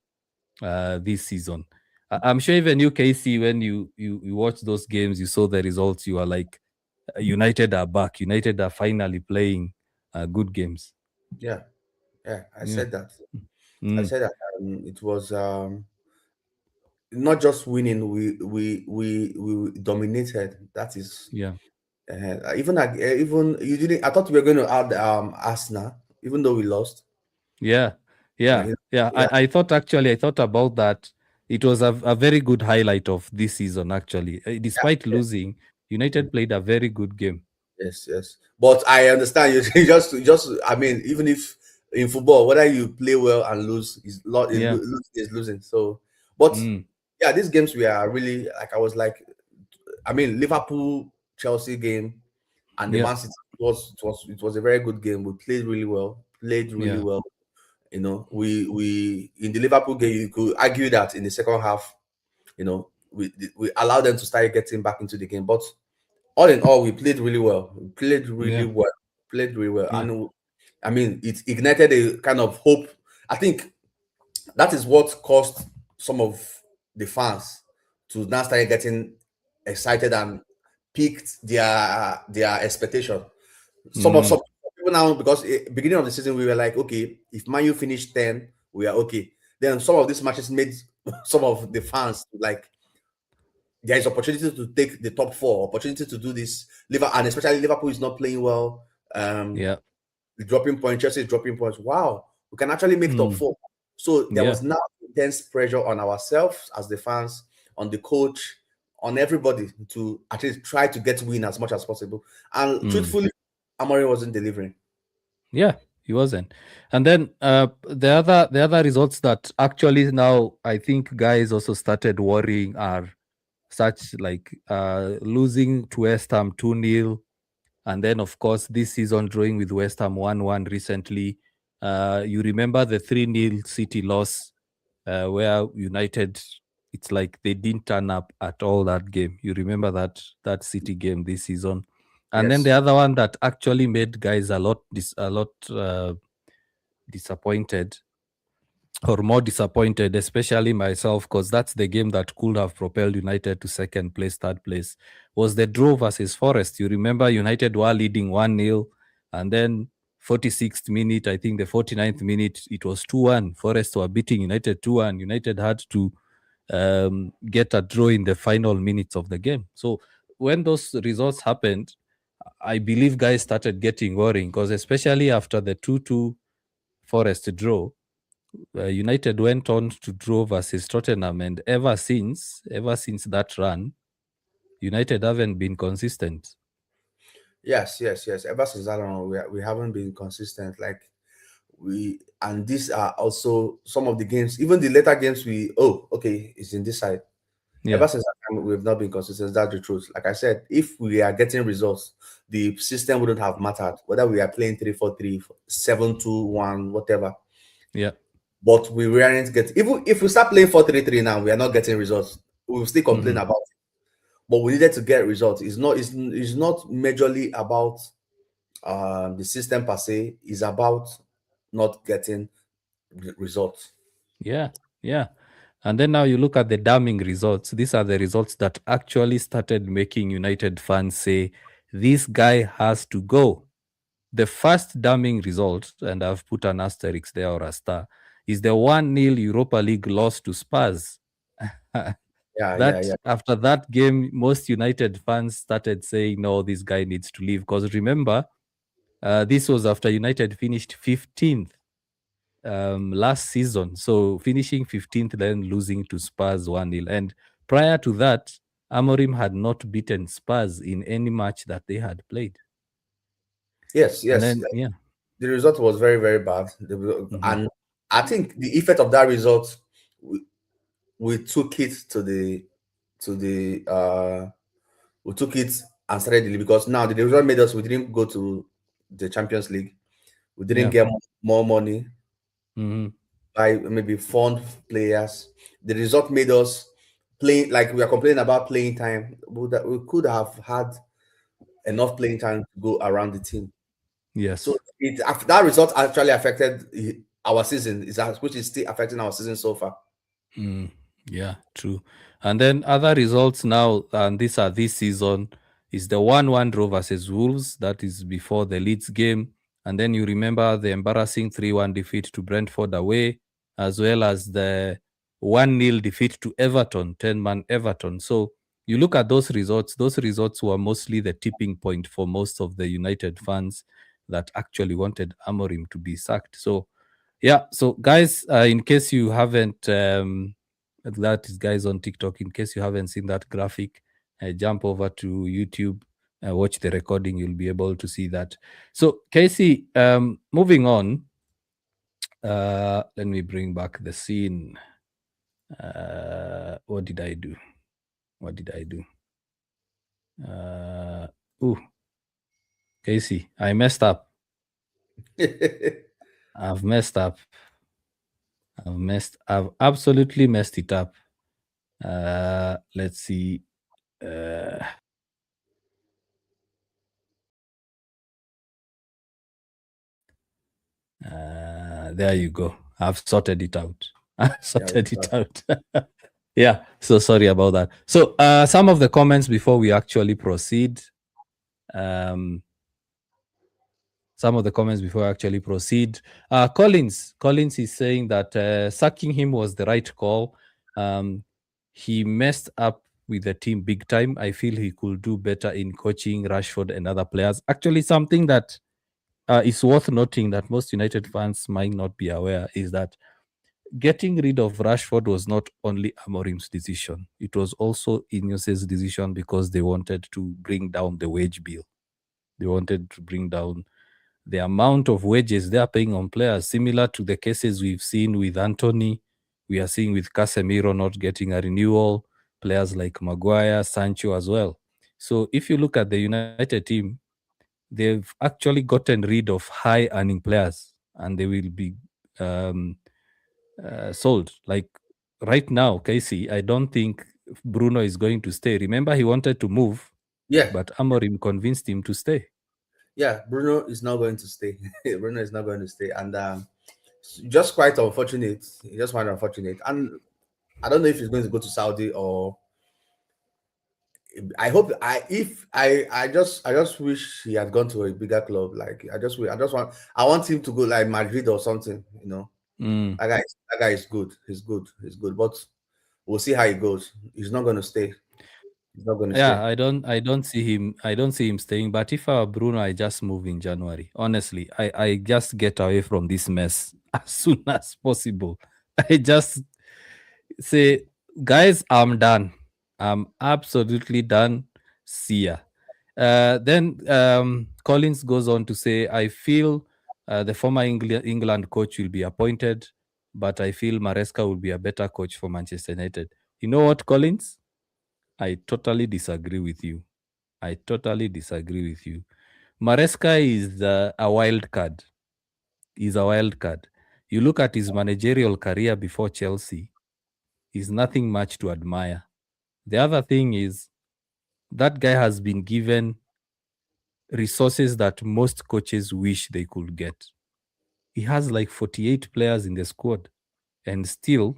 this season. I'm sure even you, Casey, when you watch those games, you saw the results. You are like, United are back. United are finally playing good games. Yeah, yeah. I Yeah. said that. I Mm, said that it was not just winning. We dominated. That is yeah. even you didn't. I thought we were going to add Arsenal, even though we lost. Yeah. Yeah. You know, Yeah. yeah, I thought about that. It was a very good highlight of this season, actually. Despite yeah. losing, United played a very good game. Yes, yes. But I understand you. Just. I mean, even if in football, whether you play well and lose is lot is Yeah. is losing. So, but Mm, yeah, these games we are really like. I was like, I mean, Liverpool Chelsea game and the yeah. Man City it was a very good game. We played really well. Played really Yeah. well. You know, we in the Liverpool game, you could argue that in the second half, we allowed them to start getting back into the game, but all in all, we played really well. We played really Yeah. well. Played really well. Yeah. And I mean, it ignited a kind of hope. I think that is what caused some of the fans to now start getting excited and piqued their expectation. Some Mm, people now, because beginning of the season we were like, okay, if Man U finish 10, we are okay. Then some of these matches made some of the fans like there is opportunity to take the top four, opportunity to do this. Liverpool, and especially Liverpool is not playing well. yeah. The dropping point, Chelsea is dropping points. Wow, we can actually make top Mm, four. So there yeah. was now intense pressure on ourselves as the fans, on the coach, on everybody to at least try to get win as much as possible. And Mm. truthfully, Amorim wasn't delivering. Yeah, he wasn't. And then the other results that actually now I think guys also started worrying are such like losing to West Ham 2-0, and then of course this season drawing with West Ham 1-1 recently. You remember the 3-0 City loss where United, it's like they didn't turn up at all that game. You remember that City game this season. And then the Yes. other one that actually made guys a lot disappointed or more disappointed, especially myself, because that's the game that could have propelled United to second place, third place, was the draw versus Forest. You remember United were leading 1-0, and then 46th minute, I think the 49th minute, it was 2-1. Forest were beating United 2-1. United had to get a draw in the final minutes of the game. So when those results happened, I believe guys started getting worrying because especially after the 2-2 Forest draw, United went on to draw versus Tottenham, and ever since that run, United haven't been consistent. Yes, yes, yes. Ever since that on, we haven't been consistent. Like and these are also some of the games, even the later games okay, it's in this side. Yeah, Ever since that time, we've not been consistent. That's the truth. Like I said, if we are getting results, the system wouldn't have mattered. Whether we are playing 3-4-3, 7-2-1, whatever. yeah, But we weren't getting, even if we start playing 4-3-3 now, we are not getting results. We will still complain hmm, about it. But we needed to get results. It's not majorly about the system per se. It's about not getting results. yeah, yeah. And then now you look at the damning results. These are the results that actually started making United fans say, this guy has to go. The first damning result, and I've put an asterisk there or a star, is the 1-0 Europa League loss to Spurs. Yeah, yeah, That yeah. after that game, most United fans started saying, no, this guy needs to leave. Because remember, this was after United finished 15th last season. So finishing 15th, then losing to Spurs 1-0. And prior to that, Amorim had not beaten Spurs in any match that they had played. Yes, And yes. then yeah. The result was very, very bad. Hmm. And I think the effect of that result, we, we took it to the we took it and started the league, because now the result made us, we didn't go to the Champions League. We didn't Yeah. get more money Hmm. by maybe fund players. The result made us playing, like we are complaining about playing time. We could have had enough playing time to go around the team. So Yes. that result actually affected our season, which is still affecting our season so far. Mm, yeah, true. And then other results now, and these are this season, is the 1-1 draw versus Wolves. That is before the Leeds game. And then you remember the embarrassing 3-1 defeat to Brentford away, as well as the 1-0 defeat to Everton, 10-man Everton. So you look at those results were mostly the tipping point for most of the United fans that actually wanted Amorim to be sacked. So yeah, so guys, in case you haven't, that is guys on TikTok, in case you haven't seen that graphic, jump over to YouTube, watch the recording, you'll be able to see that. So, Casey, moving on, let me bring back the scene. What did I do? What did I do? Ooh, Casey, I messed up. I've messed up. I've absolutely messed it up. Let's see. Uh, there you go. I've sorted it out. I've Yeah, we sorted it have. out. Yeah. So sorry about that. So some of the comments before we actually proceed. Um, some of the comments before I actually proceed. Collins is saying that sacking him was the right call. Um, he messed up with the team big time. I feel he could do better in coaching Rashford and other players. Actually, something that is worth noting that most United fans might not be aware is that getting rid of Rashford was not only Amorim's decision; it was also Ineos's decision because they wanted to bring down the wage bill. They wanted to bring down the amount of wages they are paying on players, similar to the cases we've seen with Anthony. We are seeing with Casemiro not getting a renewal, players like Maguire, Sancho as well. So if you look at the United team, they've actually gotten rid of high earning players and they will be um, sold. Like right now, Casey, I don't think Bruno is going to stay. Remember, he wanted to move, Yeah, but Amorim convinced him to stay. yeah. Bruno is not going to stay. Bruno is not going to stay, and just quite unfortunate. Just quite unfortunate, and I don't know if he's going to go to Saudi, or I hope I just wish he had gone to a bigger club. Like I want him to go like Madrid or something. Mm. That guy is good. He's good. But we'll see how it goes. He's not going to stay. He's not going to stay. Yeah, I don't see him staying. But if I were Bruno, I just move in January. Honestly, I just get away from this mess as soon as possible. I just say, guys, I'm done. I'm absolutely done. See ya. Then Collins goes on to say, I feel the former England coach will be appointed, but I feel Maresca will be a better coach for Manchester United. You know what, Collins? I totally disagree with you. I totally disagree with you. Maresca is a wild card. He's a wild card. You look at his managerial career before Chelsea, is nothing much to admire. The other thing is that guy has been given resources that most coaches wish they could get. He has like 48 players in the squad, and still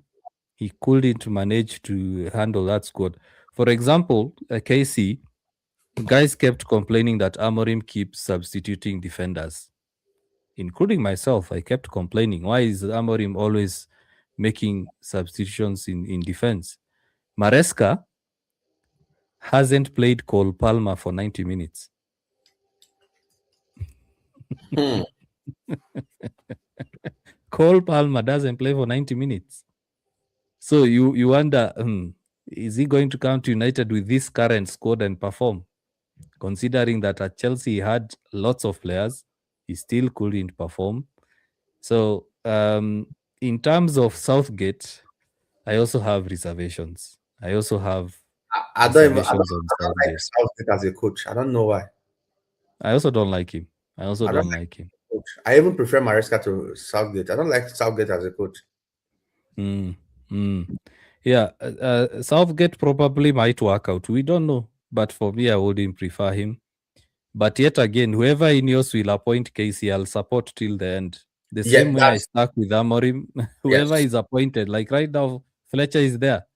he couldn't manage to handle that squad. For example, KC, guys kept complaining that Amorim keeps substituting defenders, including myself. I kept complaining, why is Amorim always making substitutions in defense? Maresca hasn't played Cole Palmer for 90 minutes. Hmm. Cole Palmer doesn't play for 90 minutes. So you wonder, is he going to come to United with this current squad and perform? considering that at Chelsea he had lots of players, he still couldn't perform. So, in terms of Southgate, I also have reservations. I also have I don't even. reservations on I don't like Southgate. Southgate as a coach. I don't know why. I also don't like him. I also I don't don't like like him. coach. I even prefer Maresca to Southgate. I don't like Southgate as a coach. Mm, mm. Yeah, Southgate probably might work out. We don't know. But for me, I wouldn't prefer him. But yet again, whoever Ineos will appoint Casey, I'll support till the end. The Yeah, same way I that's stuck with Amorim, whoever yes. is appointed, like right now, Fletcher is there.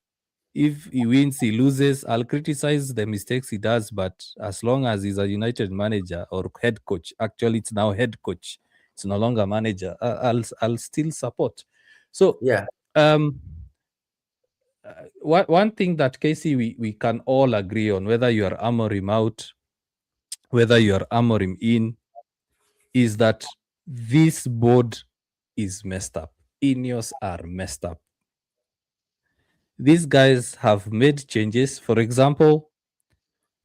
If he wins, he loses, I'll criticize the mistakes he does. But as long as he's a United manager or head coach, actually, it's now head coach, it's no longer manager, I'll still support. So, Yeah. um, one thing that Casey we can all agree on, whether you are Amorim out, whether you are Amorim in, is that this board is messed up. Ineos are messed up. These guys have made changes. For example,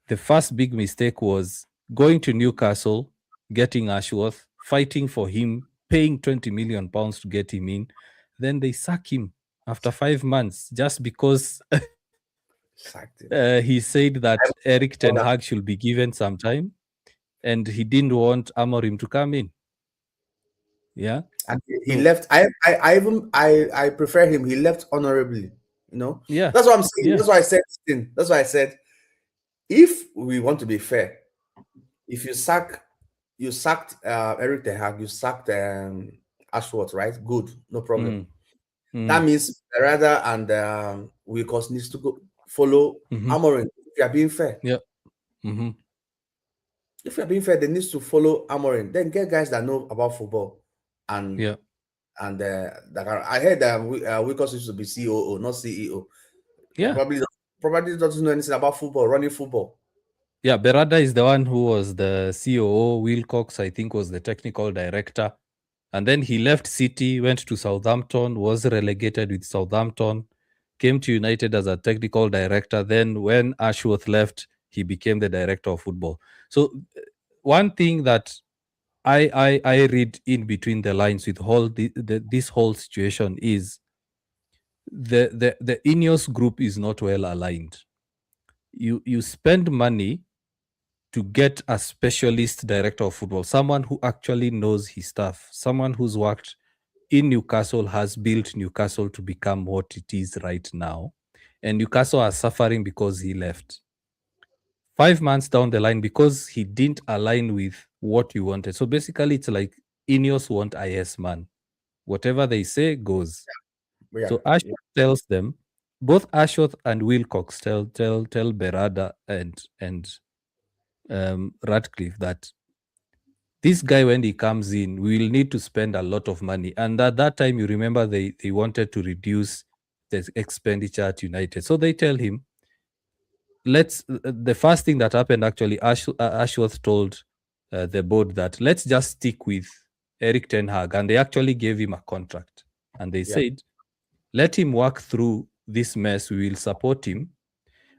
the first big mistake was going to Newcastle, getting Ashworth, fighting for him, paying £20 million to get him in. Then they sack him after 5 months just because Sacked him. he said that Eric Ten All Hag that. should be given some time and he didn't want Amorim to come in. Yeah. And he So, left. I even I prefer him. He left honorably. You know. yeah. That's what I'm saying. Yeah. That's why I said this thing. That's why I said if we want to be fair, if you sacked Eric Ten Hag, you sacked Ashworth, right? Good, no problem. Mm, That mm, means Berada and Wilcox needs to go follow mhm. Amorim. If you are being fair, Yeah. Mhm. if you are being fair, they need to follow Amorim. Then get guys that know about football and Yeah. that are, I heard that Wilcox used to be COO, not CEO. Yeah. Probably doesn't know anything about football, running football. Yeah. Berada is the one who was the COO. Wilcox, I think, was the technical director. And then he left City, went to Southampton, was relegated with Southampton, came to United as a technical director. Then, when Ashworth left, he became the director of football. So, one thing that I read in between the lines with this whole situation is the Ineos group is not well aligned. You spend money to get a specialist director of football, someone who actually knows his stuff, someone who's worked in Newcastle, has built Newcastle to become what it is right now. And Newcastle are suffering because he left. 5 months down the line, because he didn't align with what you wanted. So basically, it's like Ineos want a yes man. Whatever they say goes. Yeah, So yeah, Ashworth tells them, both Ashworth and Wilcox tell Berada and Radcliffe that this guy, when he comes in, we will need to spend a lot of money. And at that time, you remember they wanted to reduce the expenditure at United. So they tell him, the first thing that happened actually, Ashworth told the board that let's just stick with Eric Ten Hag. And they actually gave him a contract. And they yeah, said, let him work through this mess. We will support him.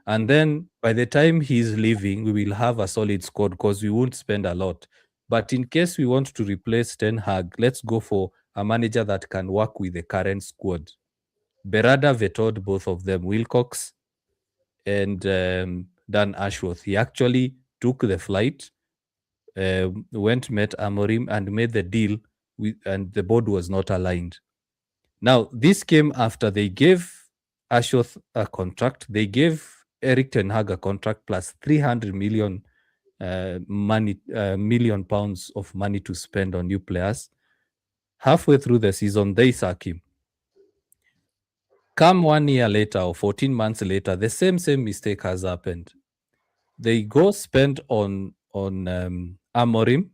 And then by the time he's leaving, we will have a solid squad because we won't spend a lot. But in case we want to replace Ten Hag, let's go for a manager that can work with the current squad. Berada vetoed both of them, Wilcox and Dan Ashworth. He actually took the flight, went, met Amorim, and made the deal, and the board was not aligned. Now, this came after they gave Ashworth a contract. They gave Eric Ten Hag a contract plus 300 million pounds of money to spend on new players. Halfway through the season, they sack him. Come 1 year later or 14 months later, the same mistake has happened. They go spend on Amorim.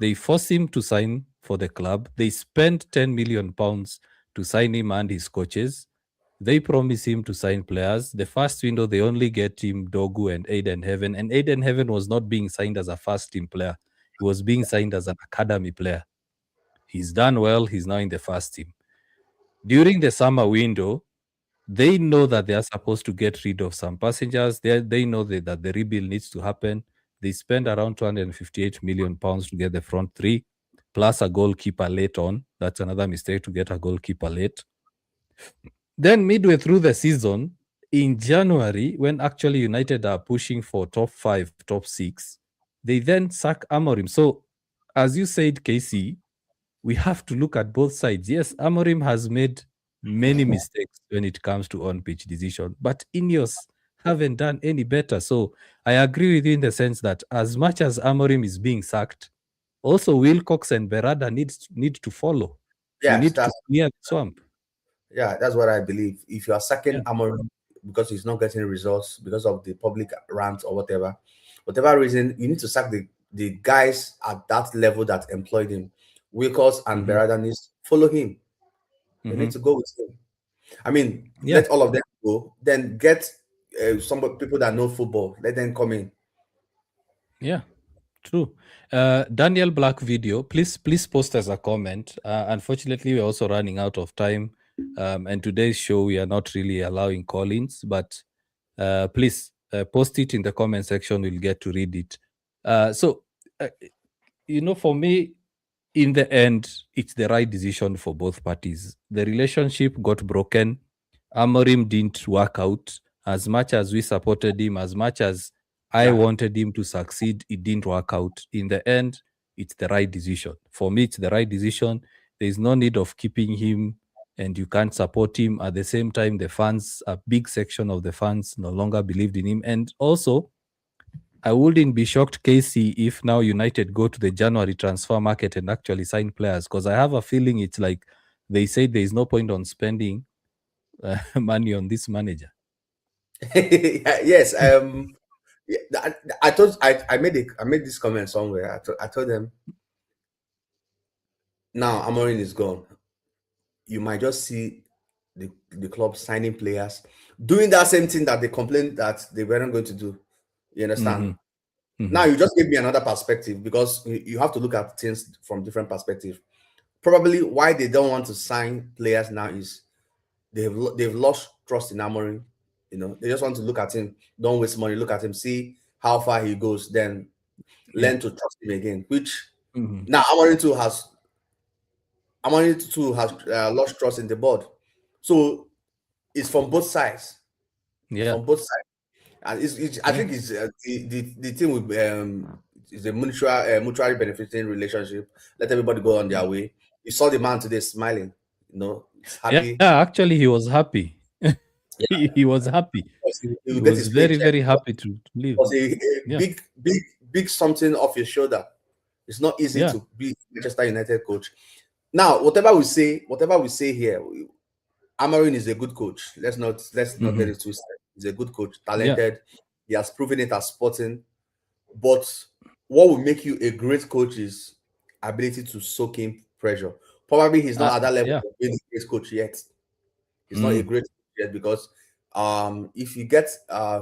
They force him to sign for the club. They spend 10 million pounds to sign him and his coaches. They promise him to sign players. The first window, they only get him Dogu and Aiden Heaven. And Aiden Heaven was not being signed as a first team player. He was being signed as an academy player. He's done well. He's now in the first team. During the summer window, they know that they are supposed to get rid of some passengers. They know that the rebuild needs to happen. They spent around 258 million pounds to get the front three, plus a goalkeeper late on. That's another mistake to get a goalkeeper late. Then midway through the season, in January, when actually United are pushing for top 5, top 6, they then sack Amorim. So, as you said, Casey, we have to look at both sides. Yes, Amorim has made many mistakes when it comes to on-pitch decision, but Ineos haven't done any better. So I agree with you in the sense that as much as Amorim is being sacked, also Wilcox and Berada need to follow. We Yes, need to clear the swamp. that's what I believe. If you are Yeah. sacking Amorim because he's not getting results because of the public rant or whatever reason, you need to sack the guys at that level that employed him. Wilcox and Mhm. Berada needs follow him. They need Mhm. to go with him. I mean, Yeah. let all of them go. Then get some people that know football. Let them come in. Yeah. True. Daniel Black video, please post as a comment. Unfortunately, we're also running out of time. And today's show, we are not really allowing call-ins, but please post it in the comment section. We'll get to read it. So, for me, in the end, it's the right decision for both parties. The relationship got broken. Amorim didn't work out. As much as we supported him, as much as I Yeah. wanted him to succeed, it didn't work out. In the end, it's the right decision. For me, it's the right decision. There's no need of keeping him and you can't support him. At the same time, the fans, a big section of the fans no longer believed in him. And also, I wouldn't be shocked, Casey, if now United go to the January transfer market and actually sign players, because I have a feeling it's like they say there is no point on spending money on this manager. Yes. Yeah, I made this comment somewhere. I told them now Amorim is gone. You might just see the club signing players doing that same thing that they complained that they weren't going to do. You understand? Mhm, Now mhm. you just gave me another perspective because you have to look at things from different perspective. Probably why they don't want to sign players now is they've lost trust in Amorim. They just want to look at him, don't waste money, look at him, see how far he goes, then Yeah. learn to trust him again. Which Mhm. now Amorim too has lost trust in the board. So it's from both sides. It's Yeah. from both sides, and I Yeah. think it's the thing with is a mutually benefiting relationship. Let everybody go on their way. You saw the man today smiling. He's Yeah. happy. Actually, he was happy. He was happy. He He will get was his very, paycheck. very happy to leave. Was a Yeah. big something off your shoulder. It's not easy Yeah. to be Manchester United coach. Now, whatever we say here, Amarin is a good coach. Let's not get Mhm. it twisted. He's a good coach, Yeah. talented. He has proven it at Sporting. But what will make you a great coach is ability to soak in pressure. Probably he's not at that level Yeah. of being a great coach yet. He's not a Mm. great coach yet because if you get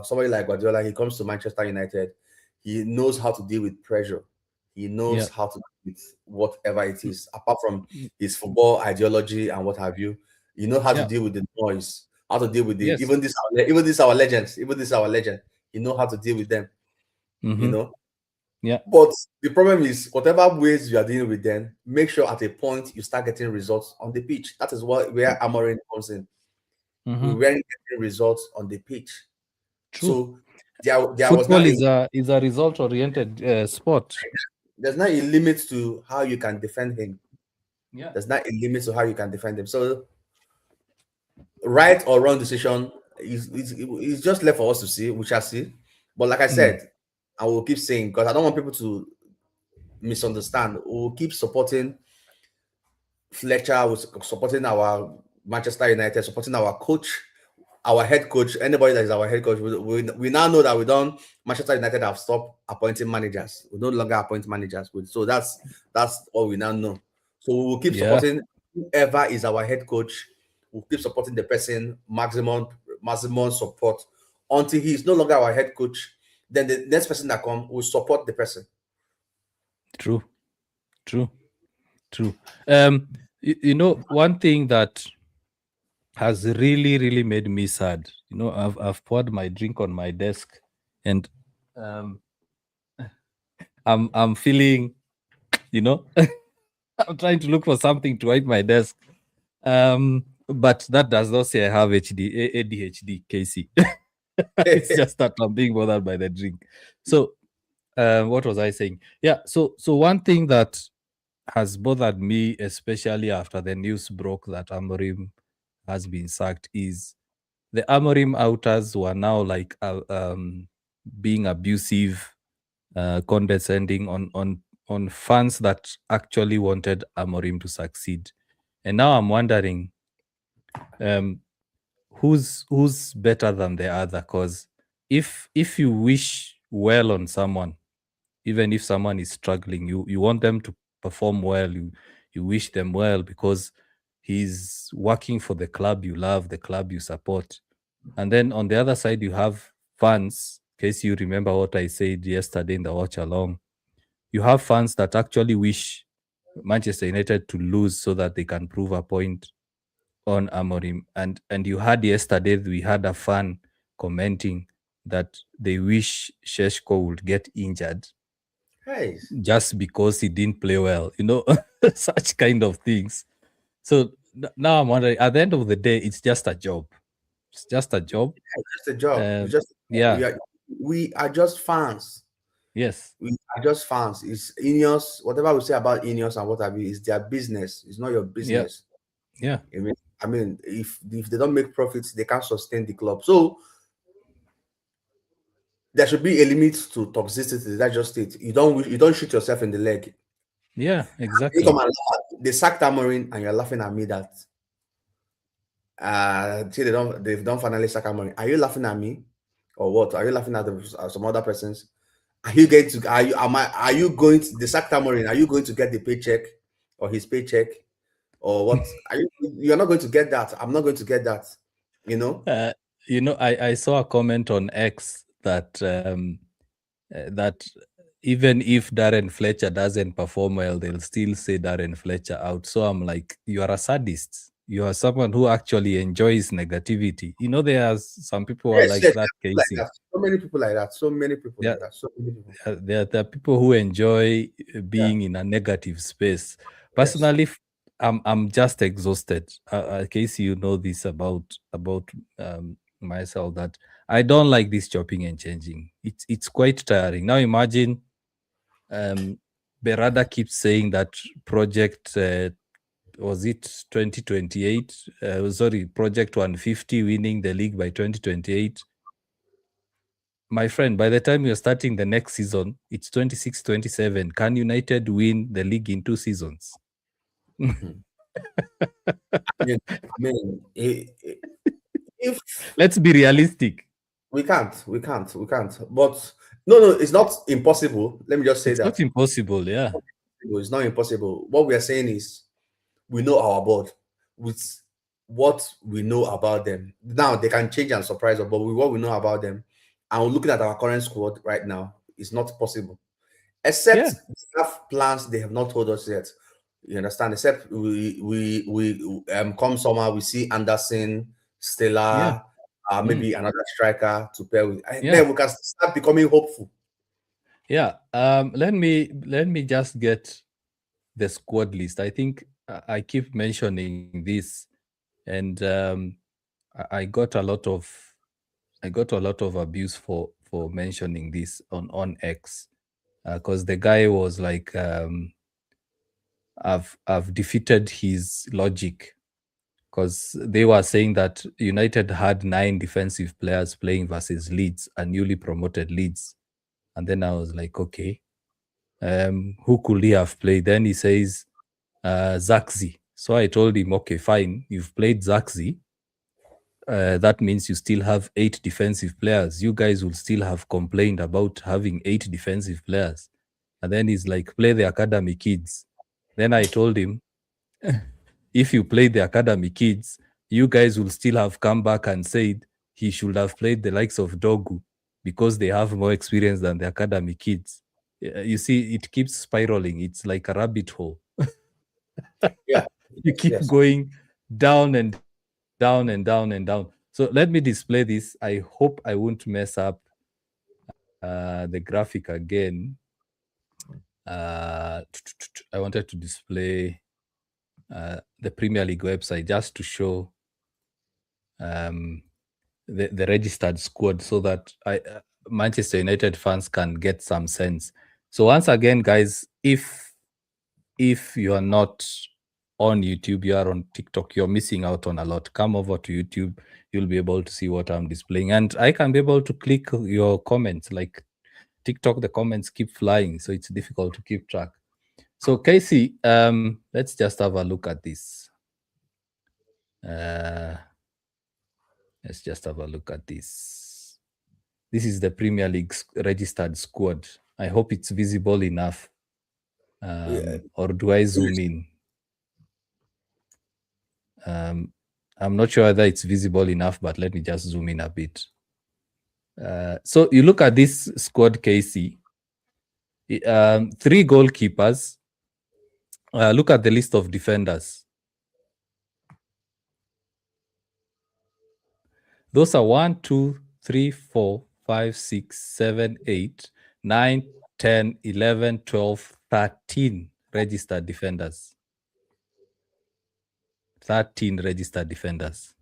somebody like Guardiola, he comes to Manchester United, he knows how to deal with pressure. He knows Yeah. how to deal with whatever it Mm, is, apart from mm, his football ideology and what have you. You know how to yeah. deal with the noise, how to deal with the Yes. even this our legends, even this our legend. You know how to deal with them. You Mhm. know, Yeah. but the problem is, whatever ways you are dealing with them, make sure at a point you start getting results on the pitch. That is where Amorim comes in. We Mhm. weren't getting results on the pitch. True. So there was Football not is a result oriented sport. there's not a limit to how you can defend him. Yeah. There's not a limit to how you can defend him. So right or wrong decision is just left for us to see. We shall see. But like I Mm. said, I will keep saying because I don't want people to misunderstand. We'll keep supporting Fletcher, was supporting our Manchester United, supporting our coach, our head coach, anybody that is our head coach. We now know that we don't. Manchester United have stopped appointing managers. We no longer appoint managers. So that's all we now know. So we will keep Yeah. supporting whoever is our head coach. We'll keep supporting the person, maximum support until he is no longer our head coach. Then the next person that comes will support the person. True. True. True. One thing that has really, really made me sad. I've poured my drink on my desk, and um, I'm feeling, you know, I'm trying to look for something to wipe my desk. But that does not say I have ADHD, Casey. It's just that I'm being bothered by the drink. So, what was I saying? Yeah. So one thing that has bothered me, especially after the news broke that Amorim has been sacked, is the Amorim outers were now like being abusive, condescending on fans that actually wanted Amorim to succeed. And now I'm wondering, um, who's better than the other? Because if you wish well on someone, even if someone is struggling, you want them to perform well. You wish them well because he's working for the club you love, the club you support. And then on the other side, you have fans. In case you remember what I said yesterday in the watch along, you have fans that actually wish Manchester United to lose so that they can prove a point on Amorim. And you had yesterday, we had a fan commenting that they wish Sheshko would get injured Hey, just because he didn't play well, such kind of things. So now I'm wondering, at the end of the day, it's just a job. It's just a job. just a job. Uh, It's just yeah, we are just fans. yes, We are just fans. It's Ineos. Whatever we say about Ineos and what have you, is their business. It's not your yeah, business. yeah, I mean, if they don't make profits, they can't sustain the club. So there should be a limit to toxicity. That's just it. You don't shoot yourself in the leg. yeah, You come exactly. and laugh. They sacked Amorim and you're laughing at me that see they've done finally sack Amorim. Are you laughing at me? Or what? Are you laughing at some other persons? Are you going to are you going to the sacked Amorim? Are you going to get the paycheck or his paycheck? Or what? You're not going to get that. I'm not going to get that. You know? Uh, I saw a comment on X that even if Darren Fletcher doesn't perform well, they'll still say Darren Fletcher out. So I'm like, you are a sadist. You are someone who actually enjoys negativity. There are some people who are Yes, like yes, that, there are people like Casey. that. So many people like that. So many people Yeah, like that. So many people. there are people who enjoy Yeah. being in a negative space. Yes. Personally, I'm just exhausted. Casey, you know this about myself, that I don't like this chopping and changing. It's quite tiring. Now imagine, um, Berada keeps saying that project, was it 2028? Sorry, project 150, winning the league by 2028. My friend, by the time you're starting the next season, it's 26, 27. Can United win the league in 2 seasons? Hmm. If Let's be realistic. we can't. But no, it's not impossible. Let me just say It's not that impossible, yeah. it's not impossible. What we are saying is we know our board with what we know about them. Now they can change and surprise us, but with what we know about them, and looking at our current squad right now, it's not possible. Yeah, Except they have plans they have not told us yet. You understand? Except we come summer, we see Anderson, yeah, Stella, mm, maybe another striker to pair with. And yeah, then we can start becoming hopeful. yeah. Let me just get the squad list. I think I keep mentioning this, and I got a lot of abuse for mentioning this on X, because the guy was like, I've defeated his logic, because they were saying that United had 9 defensive players playing versus Leeds, a newly promoted Leeds. And then I was like, okay, who could he have played? Then he says, Zaxi. So I told him, okay, fine, you've played Zaxi. That means you still have 8 defensive players. You guys will still have complained about having 8 defensive players. And then he's like, play the academy kids. Then I told him, if you play the academy kids, you guys will still have come back and said he should have played the likes of Dogu because they have more experience than the academy kids. You see, it keeps spiraling. It's like a rabbit hole. Yeah. You Yes. keep Yes. going down and down and down and down. So let me display this. I hope I won't mess up the graphic again. I wanted to display the Premier League website just to show the registered squad so that Manchester United fans can get some sense. So once again, guys, if you are not on YouTube, you are on TikTok, you're missing out on a lot. Come over to YouTube, you'll be able to see what I'm displaying, and I can be able to click your comments. Like TikTok, the comments keep flying, so it's difficult to keep track. So Casey, let's just have a look at this. Let's just have a look at this. This is the Premier League registered squad. I hope it's visible enough. Or do I zoom in? I'm not sure whether it's visible enough, but let me just zoom in a bit. So you look at this squad, Casey. 3 goalkeepers. Look at the list of defenders. Those are 1, 2, 3, 4, 5, 6, 7, 8, 9, 10, 11, 12, 13 registered defenders. 13 registered defenders.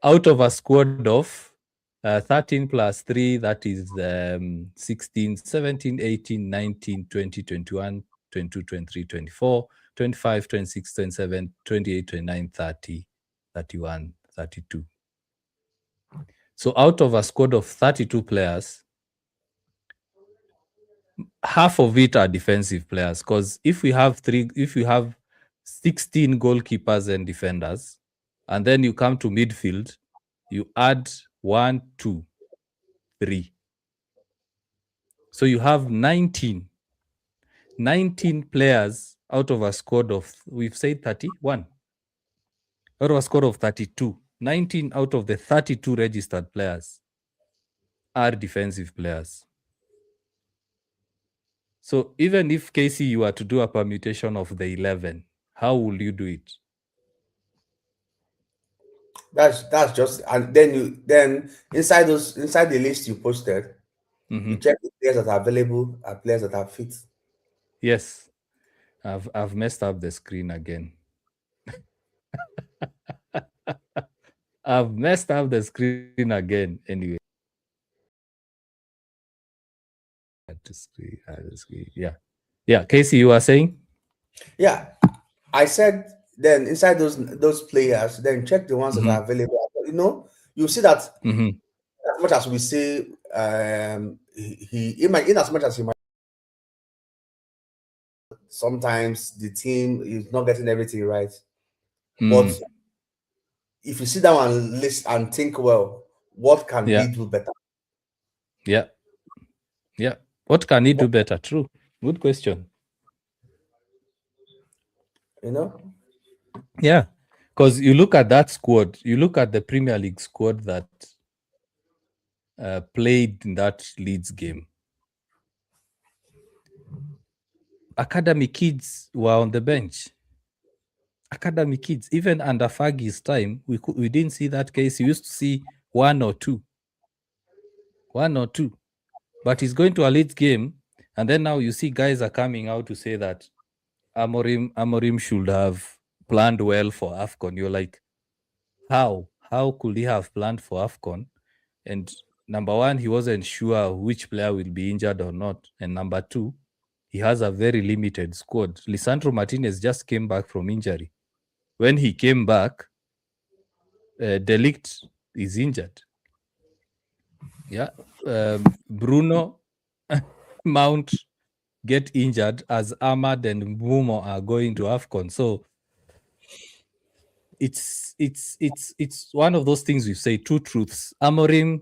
Out of a squad of 13 plus 3, that is 16, 17, 18, 19, 20, 21, 22, 23, 24, 25, 26, 27, 28, 29, 30, 31, 32. So out of a squad of 32 players, half of it are defensive players. Because if we have 16 goalkeepers and defenders, and then you come to midfield, you add 1, 2, 3. So you have 19 players out of a squad of, we've said 31. Out of a squad of 32, 19 out of the 32 registered players are defensive players. So even if, Casey, you were to do a permutation of the 11, how will you do it? That's just, and then inside the list you posted, you check the players that are available and players that are fit. Yes, I've messed up the screen again. I've messed up the screen again. Anyway, yeah. Casey, you are saying? Yeah, I said then inside those players, then check the ones that are available. You see that as much as we say, he might, in as much as he might, sometimes the team is not getting everything right. But if you sit down and list and think, well, what can he do better? Yeah. What can he do better? True. Good question. Yeah. Because you look at that squad, you look at the Premier League squad that played in that Leeds game. Academy kids were on the bench. Academy kids, even under Fergie's time, we didn't see that case. You used to see one or two. But he's going to a Leeds game, and then now you see guys are coming out to say that Amorim should have planned well for AFCON. You're like, how could he have planned for AFCON? And number one, he wasn't sure which player will be injured or not. And number two, he has a very limited squad. Lisandro Martinez just came back from injury. When he came back, De Ligt is injured. Yeah. Bruno, Mount get injured as Ahmad and Mumo are going to AFCON. So it's one of those things we say, two truths. Amorim's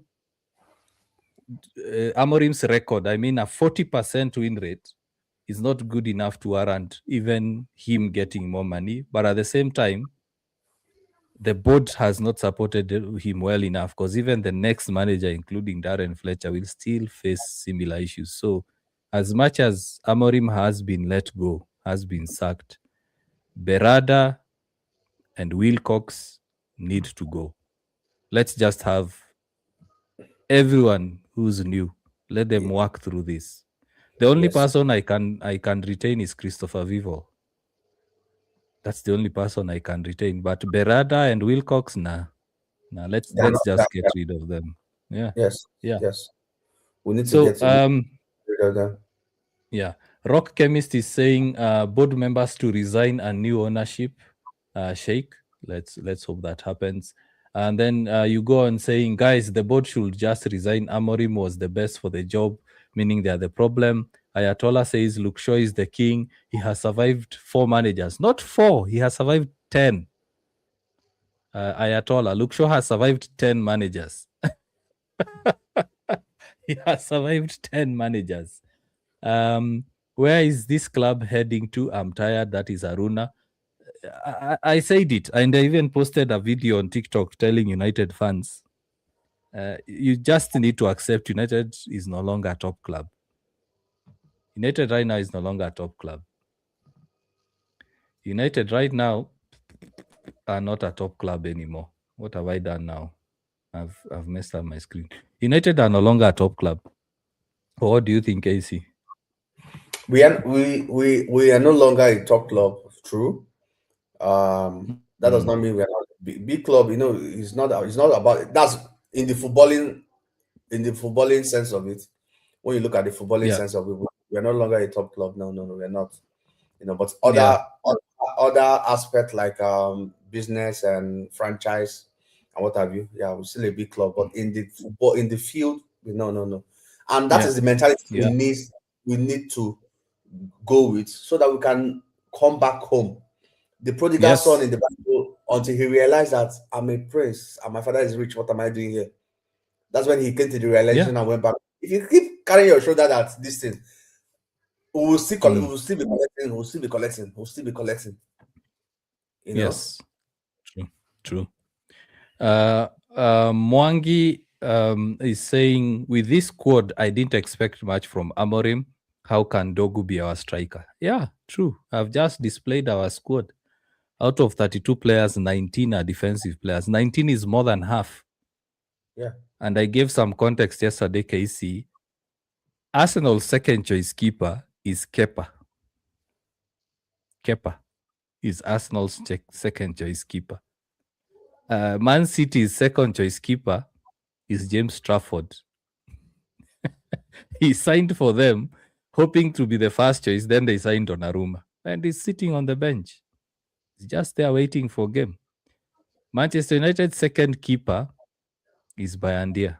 record, I mean, a 40% win rate is not good enough to warrant even him getting more money. But at the same time, the board has not supported him well enough, because even the next manager, including Darren Fletcher, will still face similar issues. So as much as Amorim has been let go, has been sacked, Berada and Wilcox need to go. Let's just have everyone who's new Let them work through this. The only Yes, person I can retain is Christopher Vivo. That's the only person I can retain. But Berada and Wilcox, nah. Nah, let's they're let's not that. just get rid of them. Yeah. Yes, Yeah. yes. We need to So get rid of them. yeah. Rock Chemist is saying board members to resign and new ownership shake. Let's hope that happens. And then you go on saying, guys, the board should just resign. Amorim was the best for the job, meaning they are the problem. Ayatollah says Luke Shaw is the king. He has survived 4 managers, not 4. He has survived 10. Ayatollah, Luke Shaw has survived 10 managers. He has survived 10 managers. Where is this club heading to? I'm tired. That is Aruna. I said it, and I even posted a video on TikTok telling United fans, you just need to accept United is no longer a top club. United right now is no longer a top club. United right now are not a top club anymore. What have I done now? I've messed up my screen. United are no longer a top club. What do you think, AC? We are no longer a top club. True. That does Mm. not mean we are not big club. You know, it's not about that's in the footballing sense of it. When you look at the footballing Yeah, sense of it, we are no longer a top club. No, we're not. You know, but yeah, other aspect like business and franchise and what have you, yeah, we're still a big club. But in the football, in the field, no. And that yeah, is the mentality yeah, we need to go with so that we can come back home. The prodigal son yes, in the Bible, until he realized that I'm a prince and my father is rich, what am I doing here? That's when he came to the yeah, realization and went back. If you keep carrying your shoulder that this thing, we mm, will still be collecting, we'll still be collecting, you know? yes, true, true. Uh, Mwangi is saying, with this squad, I didn't expect much from Amorim. How can Dogu be our striker? Yeah, true. I've just displayed our squad. Out of 32 players, 19 are defensive players. 19 is more than half. Yeah. And I gave some context yesterday, KC. Arsenal's second choice keeper is Kepa. Kepa is Arsenal's second choice keeper. Man City's second choice keeper is James Trafford. He signed for them, hoping to be the first choice. Then they signed Donnarumma, and he's sitting on the bench. He's just there waiting for game. Manchester United's second keeper is Bayandia.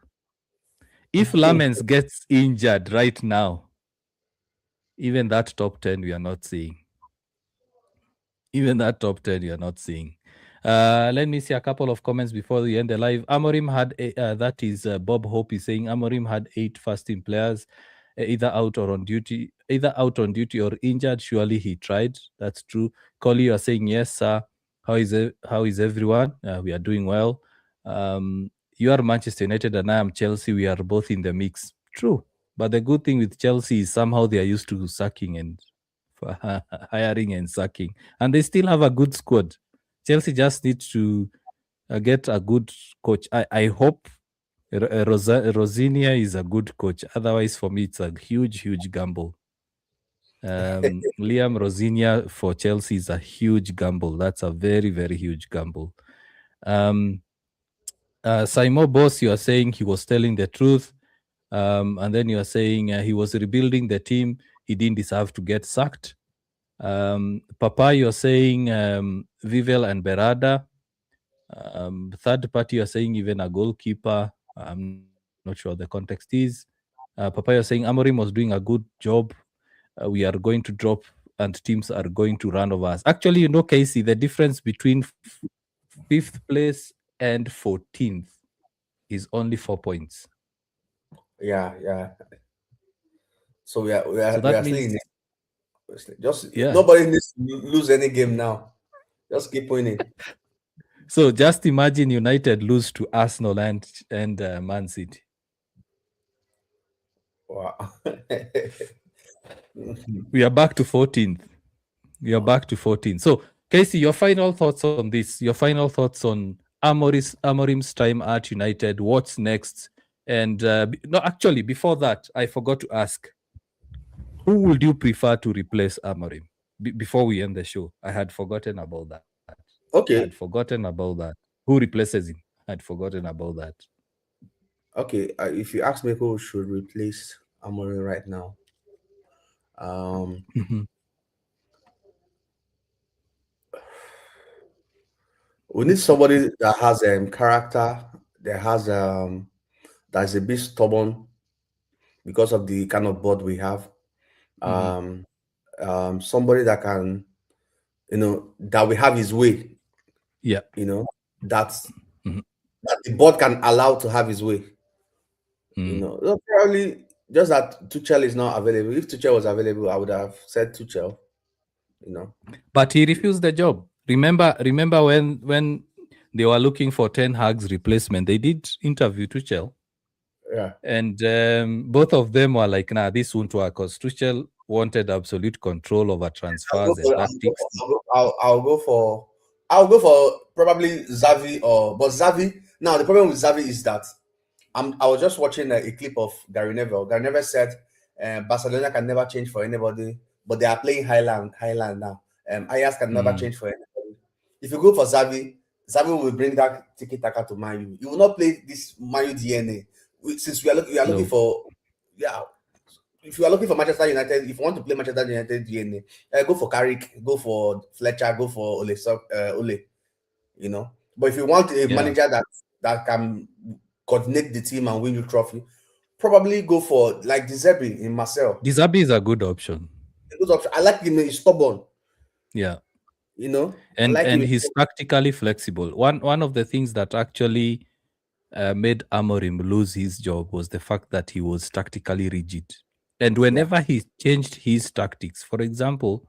If Lamens gets injured right now, even that top 10 we are not seeing. Even that top 10 you are not seeing. Let me see a couple of comments before we end the live. Amorim had, that is Bob Hope is saying, Amorim had 8 first-team players, either out on duty or injured. Surely he tried. That's true. Collie, you are saying, yes, sir. How is everyone? We are doing well. You are Manchester United and I am Chelsea. We are both in the mix. True. But the good thing with Chelsea is somehow they are used to sacking and hiring and sacking, and they still have a good squad. Chelsea just need to get a good coach. I hope Rosinia is a good coach. Otherwise, for me, it's a huge gamble. Liam Rosinia for Chelsea is a huge gamble. That's a very huge gamble. Simon Boss, you are saying he was telling the truth. And then you are saying he was rebuilding the team. He didn't deserve to get sacked. Papa, you're saying Vivel and Berada. Third party, you're saying even a goalkeeper. I'm not sure the context is. Papa, you're saying Amorim was doing a good job. We are going to drop and teams are going to run over us. Actually, Casey, the difference between 5th place and 14th is only 4 points. Yeah. So So we that are still means, in it. Just yeah. nobody needs to lose any game now. Just keep winning. So just imagine United lose to Arsenal and Man City. Wow. We are back to 14th. We are back to 14th. So, Casey, your final thoughts on this? Your final thoughts on Amorim's time at United? What's next? And no, actually, before that, I forgot to ask, who would you prefer to replace Amorim? Before we end the show, I had forgotten about that. I had Okay, forgotten about that. Who replaces him? I had forgotten about that. okay. If you ask me who should replace Amorim right now, um, Mhm. we need somebody that has character, that has that is a bit stubborn because of the kind of board we have. Mhm. Um, somebody that can, that we have his way, Yeah. you know, that's Mhm. that the board can allow to have his way. Mm. So probably just that Tuchel is not available. If Tuchel was available, I would have said Tuchel. You know, But he refused the job. Remember when they were looking for Ten Hag's replacement, they did interview Tuchel, yeah. and both of them were like, "Nah, this won't work," because Tuchel wanted absolute control over transfers and tactics. I'll go for probably Xavi, but Xavi. Now the problem with Xavi is that I was just watching a clip of Gary Neville. Gary Neville said Barcelona can never change for anybody, but they are playing Highland now. Ajax can never Mm, change for anybody. If you go for Xavi, Xavi will bring that tiki taka to Man U. You will not play this Man U DNA. Since we are looking no. for, yeah. If you are looking for Manchester United, if you want to play Manchester United DNA, go for Carrick, go for Fletcher, go for Ole. But if you want a Yeah. manager that can coordinate the team and win you trophy, probably go for like the Zerbi in Marcel. Dizabi is a good option. A good option. I like him. He's stubborn. Yeah. I like him. And he's tactically flexible. One of the things that actually made Amorim lose his job was the fact that he was tactically rigid. And Yeah. whenever he changed his tactics, for example,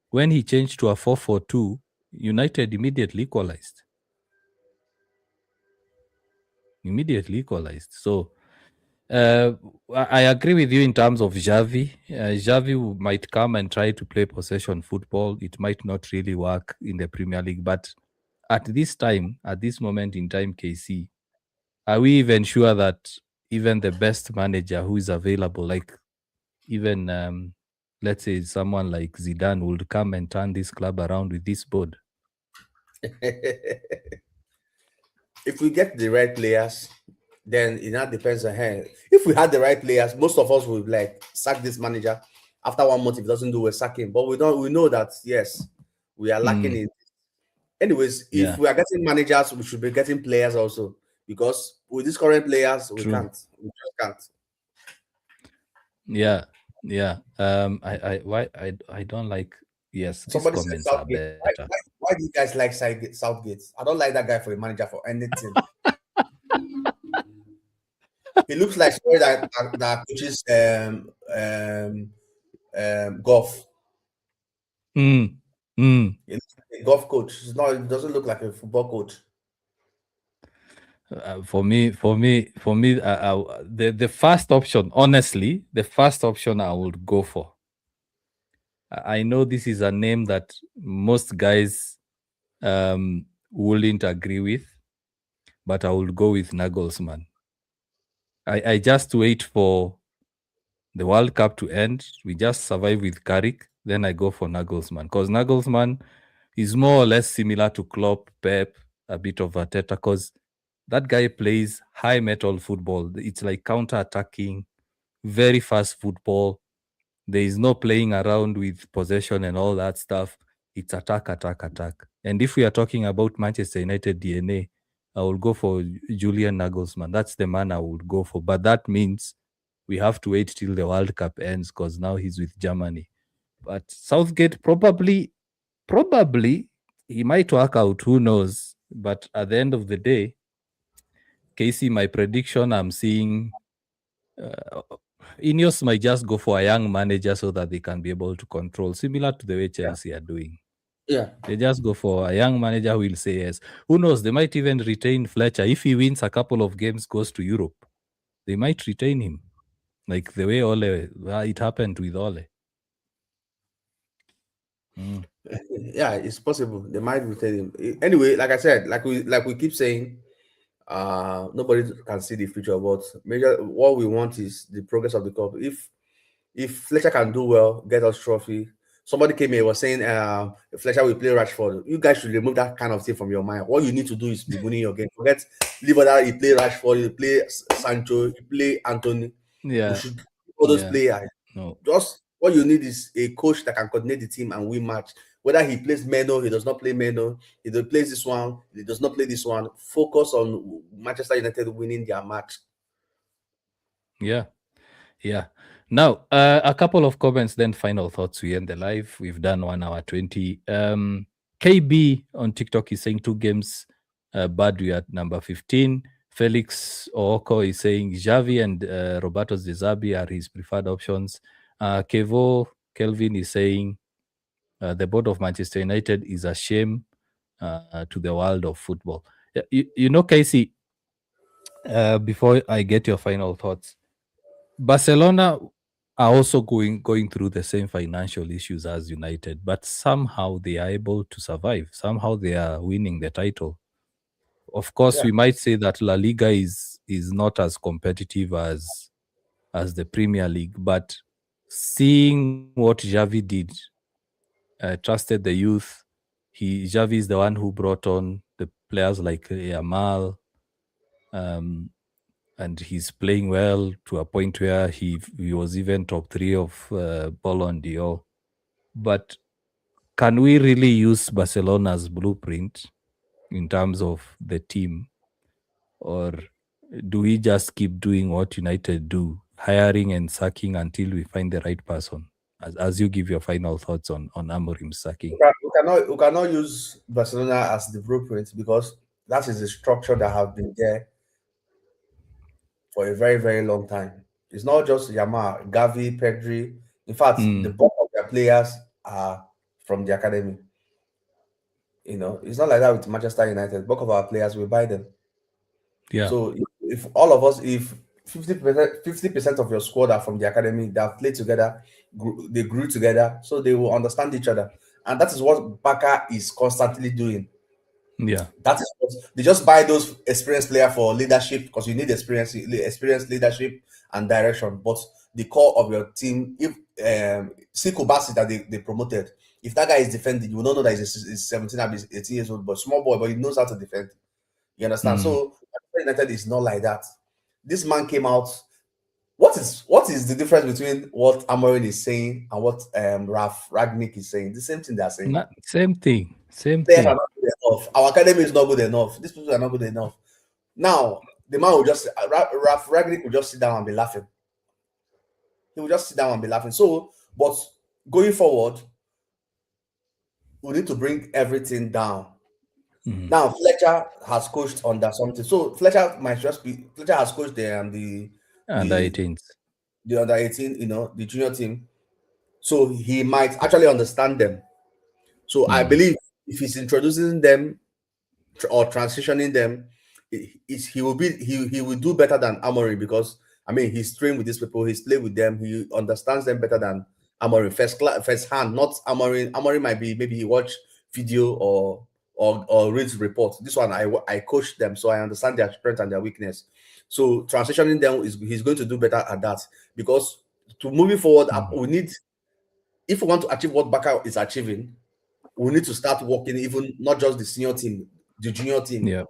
when he changed to a 4-4-2, United immediately equalized. Immediately equalized. So uh, I agree with you in terms of Xavi. Xavi might come and try to play possession football. It might not really work in the Premier League. But at this time, at this moment in time, KC, are we even sure that even the best manager who is available, like even let's say someone like Zidane, would come and turn this club around with this board? If we get the right players, then it now depends on him. If we had the right players, most of us would like sack this manager after 1 month. If he doesn't do, we sack him. But we don't. We know that yes, we are lacking Mm, in. Anyways, if yeah, we are getting managers, we should be getting players also because with these current players, we true. can't. We just can't. Yeah, yeah. I don't like. Yes, these Somebody said comments are Southgate. better. Why do you guys like Southgate? I don't like that guy for a manager for anything. He looks like somebody that coaches golf. Mm, mm. He looks like a golf coach. He's not. He doesn't look like a football coach. For me, the first option, honestly, the first option I would go for. I know this is a name that most guys wouldn't agree with, but I would go with Nagelsmann. I just wait for the World Cup to end. We just survive with Carrick. Then I go for Nagelsmann because Nagelsmann is more or less similar to Klopp, Pep, a bit of Arteta because that guy plays high metal football. It's like counter attacking, very fast football. There is no playing around with possession and all that stuff. It's attack, attack, attack. And if we are talking about Manchester United DNA, I will go for Julian Nagelsmann. That's the man I would go for. But that means we have to wait till the World Cup ends because now he's with Germany. But Southgate probably he might work out. Who knows? But at the end of the day, Casey, my prediction, I'm seeing uh, Ineos might just go for a young manager so that they can be able to control, similar to the way Yeah. Chelsea are doing. Yeah. They just go for a young manager who will say yes. Who knows? They might even retain Fletcher. If he wins a couple of games, goes to Europe, they might retain him. Like the way Ole, it happened with Ole. Mm. Yeah, it's possible. They might retain him. Anyway, like I said, like we keep saying, Nobody can see the future, but major what we want is the progress of the club. If Fletcher can do well, get us trophy. Somebody came here was saying Fletcher will play Rashford. You guys should remove that kind of thing from your mind. What you need to do is be winning your game. Forget leave other you play Rashford, you play Sancho, you play Anthony. We Yeah. should all those Yeah. players. No. Just what you need is a coach that can coordinate the team and win match. Whether he plays Meno, he does not play Meno. He does plays this one, he does not play this one. Focus on Manchester United winning their match. Yeah. Yeah. Now, a couple of comments, then final thoughts. We end the live. We've done 1 hour 20. KB on TikTok is saying 2 games. Bad, we at number 15. Felix Ooko is saying Xavi and Roberto De Zerbi are his preferred options. Kevo Kelvin is saying the board of Manchester United is a shame to the world of football. You know, Casey, before I get your final thoughts, Barcelona are also going through the same financial issues as United, but somehow they are able to survive. Somehow they are winning the title. Of course, Yeah. we might say that La Liga is not as competitive as the Premier League, but seeing what Xavi did, trusted the youth. Xavi is the one who brought on the players like Yamal, um, and he's playing well to a point where he was even top 3 of Ballon d'Or. But can we really use Barcelona's blueprint in terms of the team, or do we just keep doing what United do, hiring and sacking until we find the right person? As you give your final thoughts on Amorim sacking. We cannot use Barcelona as the blueprint because that is the structure that have been there for a very, very long time. It's not just Yamal, Gavi, Pedri. In fact, the Mm, bulk of their players are from the academy. It's not like that with Manchester United. Bulk of our players, we buy them. yeah, So if all of us, if 50% of your squad are from the academy, they have played together, they grew together, so they will understand each other. And that is what Baka is constantly doing. yeah. That is what they just buy those experienced player for leadership because you need experience, leadership, and direction. But the core of your team, if Siko Basi that they promoted, if that guy is defending, you will not know that he's 17 or 18 years old, but small boy, but he knows how to defend. You understand? Mm. So Manchester United is not like that. This man came out. What is the difference between what Amorim is saying and what Raf Ragnick is saying? The same thing they are saying. Same thing. Same Players are thing. not good enough. Our academy is not good enough. These people are not good enough. Now, the man will just, Raf Ragnick will just sit down and be laughing. He will just sit down and be laughing. So, but going forward, we need to bring everything down. Mm. Now, Fletcher has coached under something. So, Fletcher has coached Under the, 18s. the under 18, the junior team. So, he might actually understand them. So, I Mm. believe if he's introducing them or transitioning them, he will do better than Amorim because I mean he's trained with these people, he's played with them, he understands them better than Amorim first hand. Not Amorim. Amorim might be maybe he watch video or reads report. This one I coach them, so I understand their strength and their weakness. So transitioning them he's going to do better at that because to moving forward, Mm. we need if we want to achieve what Baka is achieving, we need to start working even not just the senior team, the junior team, Yeah.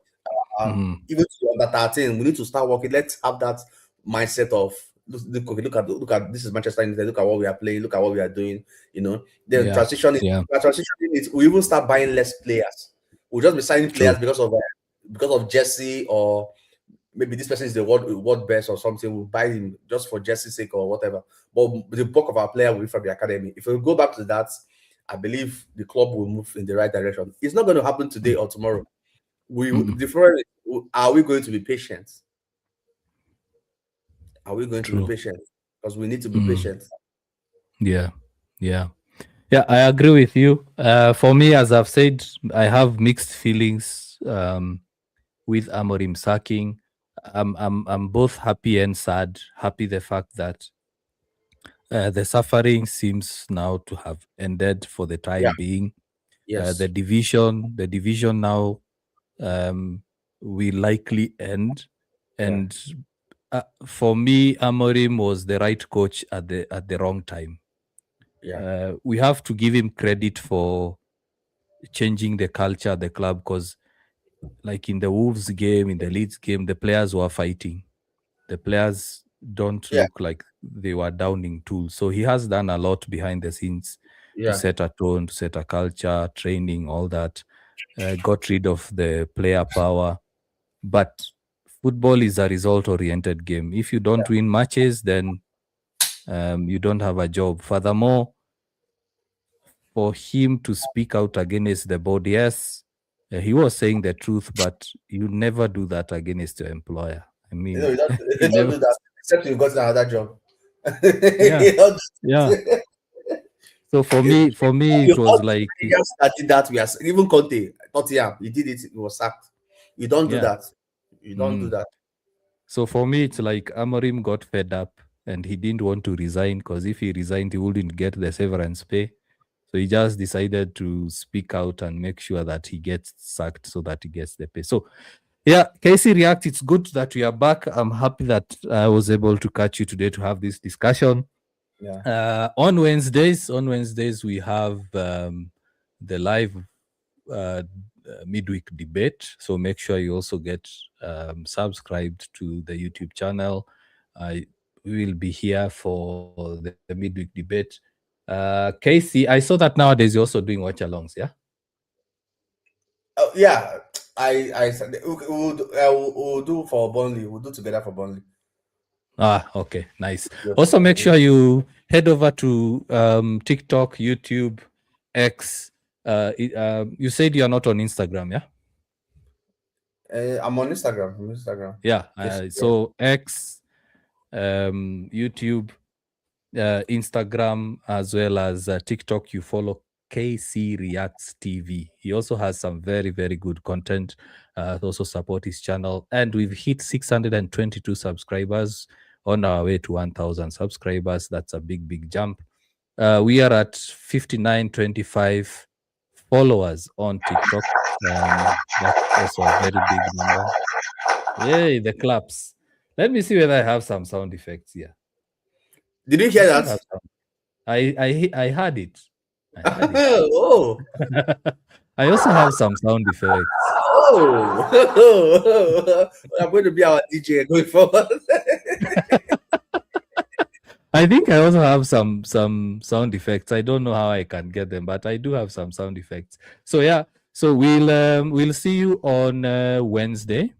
Mm. even to under 13. We need to start working. Let's have that mindset of look at this is Manchester United. Look at what we are playing. Look at what we are doing. Then Yeah. Yeah. transitioning it. We even start buying less players. We'll just be signing players True. because of Jesse or maybe this person is the world best or something. We'll buy him just for Jesse's sake or whatever. But the bulk of our player will be from the academy. If we go back to that, I believe the club will move in the right direction. It's not going to happen today Mm. or tomorrow. Mm. The problem is, are we going to be patient? Are we going to be True. patient? Because we need to be Mm. patient. Yeah. Yeah. Yeah, I agree with you. For me, as I've said, I have mixed feelings with Amorim sacking. I'm both happy and sad. Happy the fact that the suffering seems now to have ended for the Yeah. time being. Yes. The division now. Um, will likely end. Yeah. And for me, Amorim was the right coach at the wrong time. Yeah. We have to give him credit for changing the culture at the club, because, like in the Wolves game, in the Leeds game, the players were fighting. The players don't Yeah. look like they were downing tools. So he has done a lot behind the scenes to Yeah. set a tone, to set a culture, training, all that. Got rid of the player power. But football is a result oriented game. If you don't win matches, then you don't have a job. Furthermore, for him to speak out against the board, yes, he was saying the truth, but you never do that against your employer. I mean, You you don't never. do that except you got another job. Yeah, You don't yeah. So for me, you it was all like, managers that did that. We are even Conte, Tottenham, he did it. He was sacked. You don't do yeah. that. You don't do Mm. that. So for me, it's like Amorim got fed up and he didn't want to resign, because if he resigned, he wouldn't get the severance pay. So he just decided to speak out and make sure that he gets sacked so that he gets the pay. So yeah, Casey React, it's good that we are back. I'm happy that I was able to catch you today to have this discussion. Yeah. On Wednesdays, we have the live midweek debate. So make sure you also get subscribed to the YouTube channel. We will be here for the midweek debate. Casey, I saw that nowadays you're also doing watch alongs, yeah? Oh, yeah. I said we'll do for Burnley. We'll do together for Burnley. Ah, okay, nice. Yes. Also, make sure you head over to TikTok, YouTube, X. You said you are not on Instagram, yeah? I'm on Instagram. I'm on Instagram. Yeah. Yes. Yeah. So X, YouTube, Instagram, as well as TikTok. You follow KC Reacts TV. He also has some very, very good content. Also support his channel. And we've hit 622 subscribers on our way to 1,000 subscribers. That's a big, big jump. We are at 5925 followers on TikTok. That's also a very big number. Yay, the claps. Let me see whether I have some sound effects here. Did you I hear should that? have some. I had it. I had it. Oh. I also have some sound effects. Oh. I'm going to be our DJ going forward. I think I also have some sound effects. I don't know how I can get them, but I do have some sound effects. So yeah, so we'll see you on Wednesday.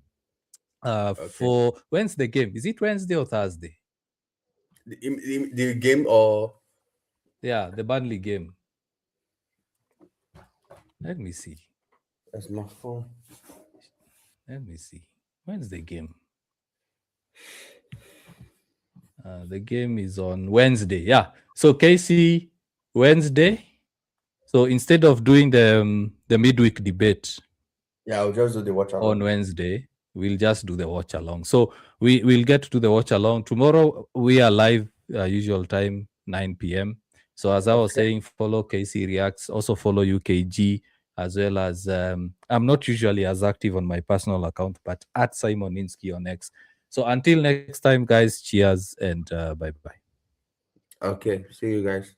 Okay. For when's the game? Is it Wednesday or Thursday? The game or Yeah, the Burnley game. Let me see. that's my phone. Let me see. When's the game? The game is on Wednesday. Yeah. So Casey, Wednesday. So instead of doing the midweek debate Yeah, I'll just do the watch on along. Wednesday, we'll just do the watch along. So we'll get to the watch along tomorrow. We are live usual time 9 p.m. So as I was Okay. saying, follow KC Reacts. Also follow UKG, as well as I'm not usually as active on my personal account, but at Simon Insky on X. So until next time, guys, cheers and bye bye. Okay. See you guys.